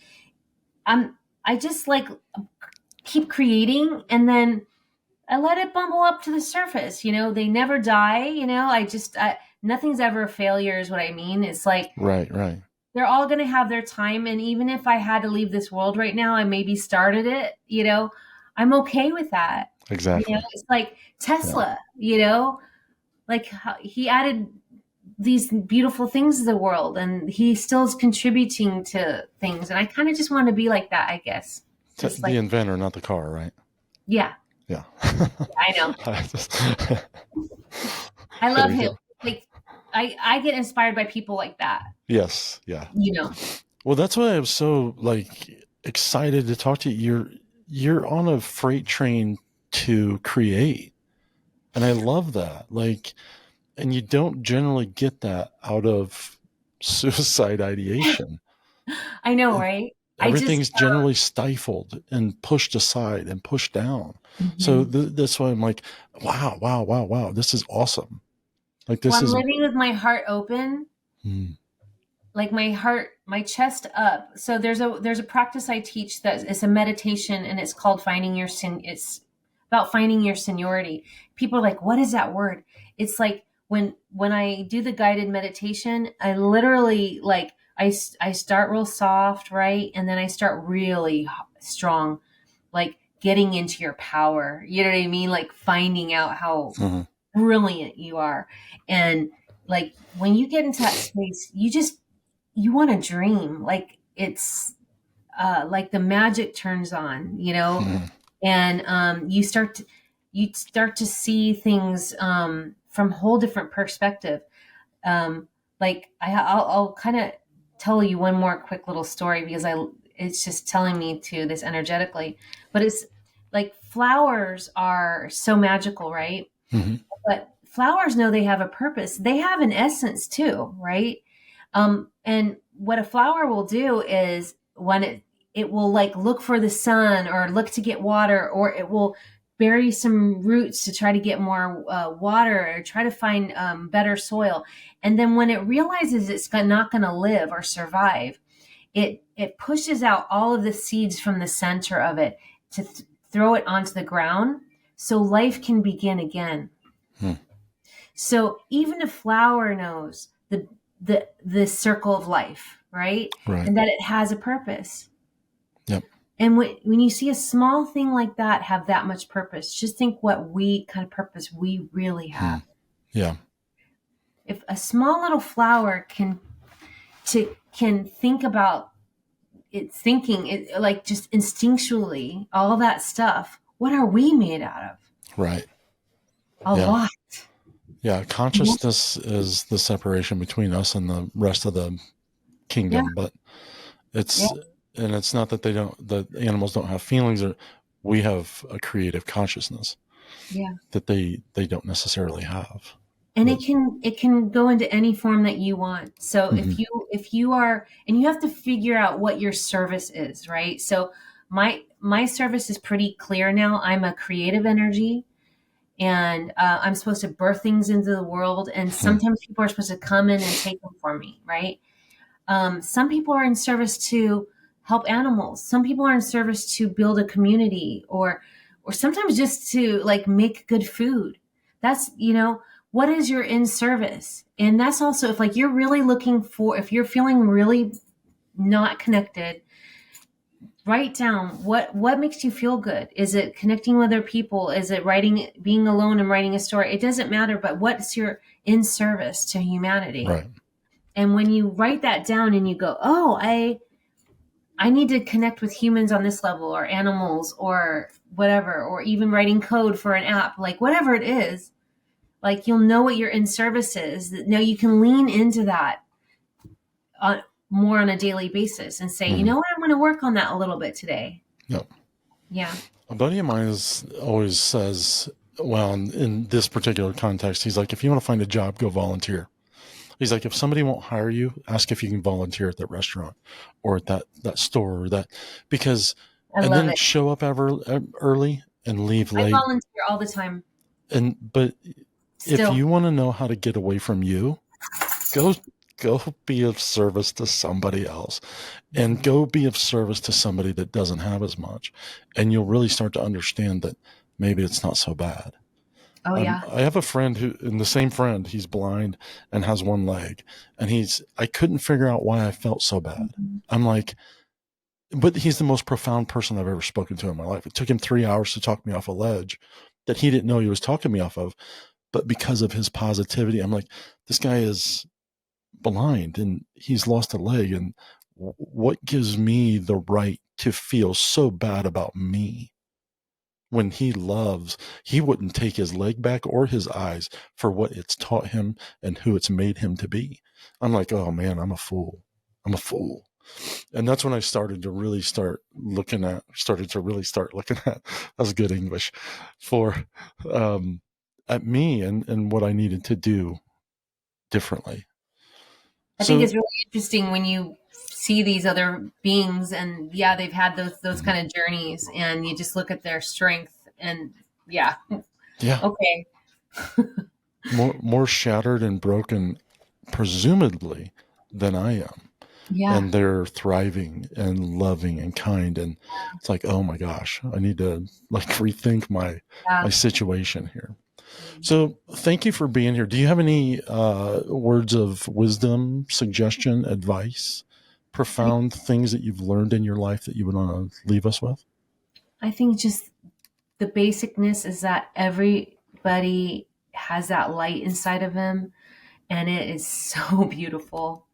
I just like keep creating, and then I let it bumble up to the surface. They never die. Nothing's ever a failure is what I mean. It's like, right. They're all going to have their time. And even if I had to leave this world right now, I maybe started it, I'm okay with that. Exactly. It's like Tesla, like he added these beautiful things to the world, and he still is contributing to things. And I kind of just want to be like that, I guess. The inventor, not the car, right? Yeah. Yeah. I know. I love him. Like I get inspired by people like that. Yes. Yeah. Well, that's why I was so excited to talk to you. You're on a freight train to create. And I love that. And you don't generally get that out of suicide ideation. I know, right? Everything's generally stifled and pushed aside and pushed down. Mm-hmm. So that's why I'm like, wow. This is awesome. I'm living with my heart open, like my chest up. So there's a practice I teach that it's a meditation, and it's called it's about finding your seniority. People are like, what is that word? It's like when I do the guided meditation, I literally I start real soft, right? And then I start really strong, like getting into your power. You know what I mean? Like finding out how brilliant you are. And like when you get into that space, you want to dream. Like it's like the magic turns on, and you start to see things from a whole different perspective. I'll kind of tell you one more quick little story because it's just telling me to this energetically, but it's like flowers are so magical, right? Mm-hmm. But flowers know they have a purpose. They have an essence too, right? And what a flower will do is when it will like look for the sun or look to get water, or it will bury some roots to try to get more water or try to find better soil. And then when it realizes it's not going to live or survive, it pushes out all of the seeds from the center of it to throw it onto the ground so life can begin again. So even a flower knows the circle of life, right? Right. And that it has a purpose. Yep. And when you see a small thing like that have that much purpose, just think what kind of purpose we really have. Yeah. If a small little flower can think about its thinking, like just instinctually, all that stuff, what are we made out of? Right. A lot. Yeah. Consciousness is the separation between us and the rest of the kingdom, but it's not that the animals don't have feelings, or we have a creative consciousness that they don't necessarily have. And it can go into any form that you want. So if you are, and you have to figure out what your service is, right? So my service is pretty clear now. I'm a creative energy, and I'm supposed to birth things into the world. And sometimes people are supposed to come in and take them for me, right? Some people are in service to help animals. Some people are in service to build a community, or sometimes just to like make good food. That's, what is your in service? And that's also if like you're really if you're feeling really not connected, write down what makes you feel good. Is it connecting with other people? Is it being alone and writing a story? It doesn't matter, but what's your in service to humanity? Right. And when you write that down and you go, oh, I need to connect with humans on this level, or animals, or whatever, or even writing code for an app, like whatever it is, like you'll know what your in service is. Now you can lean into that more on a daily basis and say, you know what, I'm going to work on that a little bit today. Yep. Yeah. A buddy of mine always says, well, in this particular context, he's like, if you want to find a job, go volunteer. He's like, if somebody won't hire you, ask if you can volunteer at that restaurant or at that store or that, because, and then show up early and leave late. I volunteer all the time. But if you want to know how to get away from you, go be of service to somebody else, and go be of service to somebody that doesn't have as much. And you'll really start to understand that maybe it's not so bad. Oh, yeah. I have a friend he's blind and has one leg, and I couldn't figure out why I felt so bad. I'm like, but he's the most profound person I've ever spoken to in my life. It took him 3 hours to talk me off a ledge that he didn't know he was talking me off of, but because of his positivity, I'm like, this guy is blind and he's lost a leg, and what gives me the right to feel so bad about me? When he loves, he wouldn't take his leg back or his eyes for what it's taught him and who it's made him to be. I'm like, oh man, I'm a fool. And that's when I started to really start looking at, that's good English, for, at me and what I needed to do differently. I think it's really interesting when you see these other beings, and they've had those kind of journeys, and you just look at their strength, and okay, more shattered and broken, presumably, than I am. And they're thriving and loving and kind, and it's like, oh my gosh, I need to like rethink my situation here. So thank you for being here. Do you have any words of wisdom, suggestion, advice, profound things that you've learned in your life that you would want to leave us with? I think just the basicness is that everybody has that light inside of them, and it is so beautiful.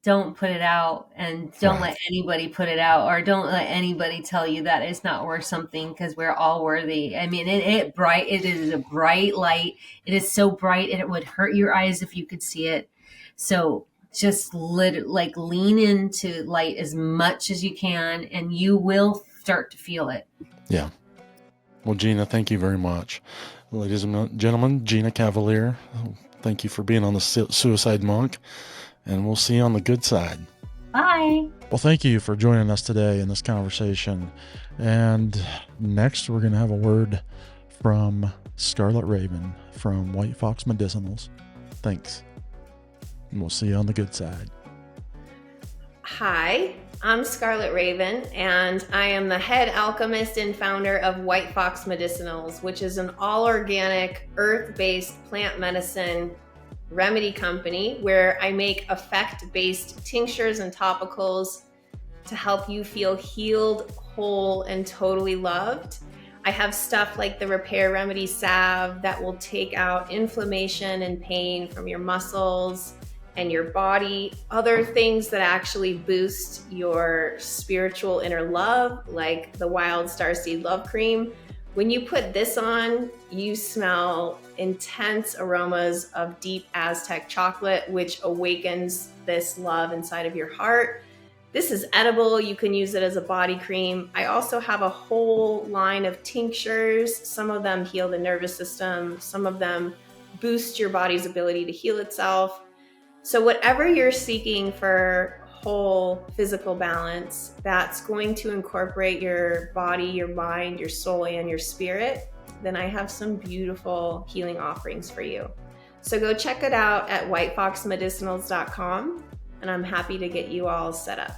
Don't put it out, and don't let anybody put it out, or don't let anybody tell you that it's not worth something, because we're all worthy. I mean, it is a bright light. It is so bright, and it would hurt your eyes if you could see it. So just lean into light as much as you can, and you will start to feel it. Yeah. Well, Gina, thank you very much. Ladies and gentlemen, Gina Cavalier, thank you for being on the Suicide Monk, and we'll see you on the good side. Bye. Well, thank you for joining us today in this conversation. And next, we're going to have a word from Scarlett Raven from White Fox Medicinals. Thanks. And we'll see you on the good side. Hi, I'm Scarlett Raven, and I am the head alchemist and founder of White Fox Medicinals, which is an all-organic, earth-based plant medicine remedy company where I make effect-based tinctures and topicals to help you feel healed, whole, and totally loved. I have stuff like the Repair Remedy salve that will take out inflammation and pain from your muscles and your body, other things that actually boost your spiritual inner love, like the Wild Starseed Love Cream. When you put this on, you smell intense aromas of deep Aztec chocolate, which awakens this love inside of your heart. This is edible. You can use it as a body cream. I also have a whole line of tinctures. Some of them heal the nervous system. Some of them boost your body's ability to heal itself. So whatever you're seeking for whole physical balance, that's going to incorporate your body, your mind, your soul, and your spirit, then I have some beautiful healing offerings for you. So go check it out at whitefoxmedicinals.com, and I'm happy to get you all set up.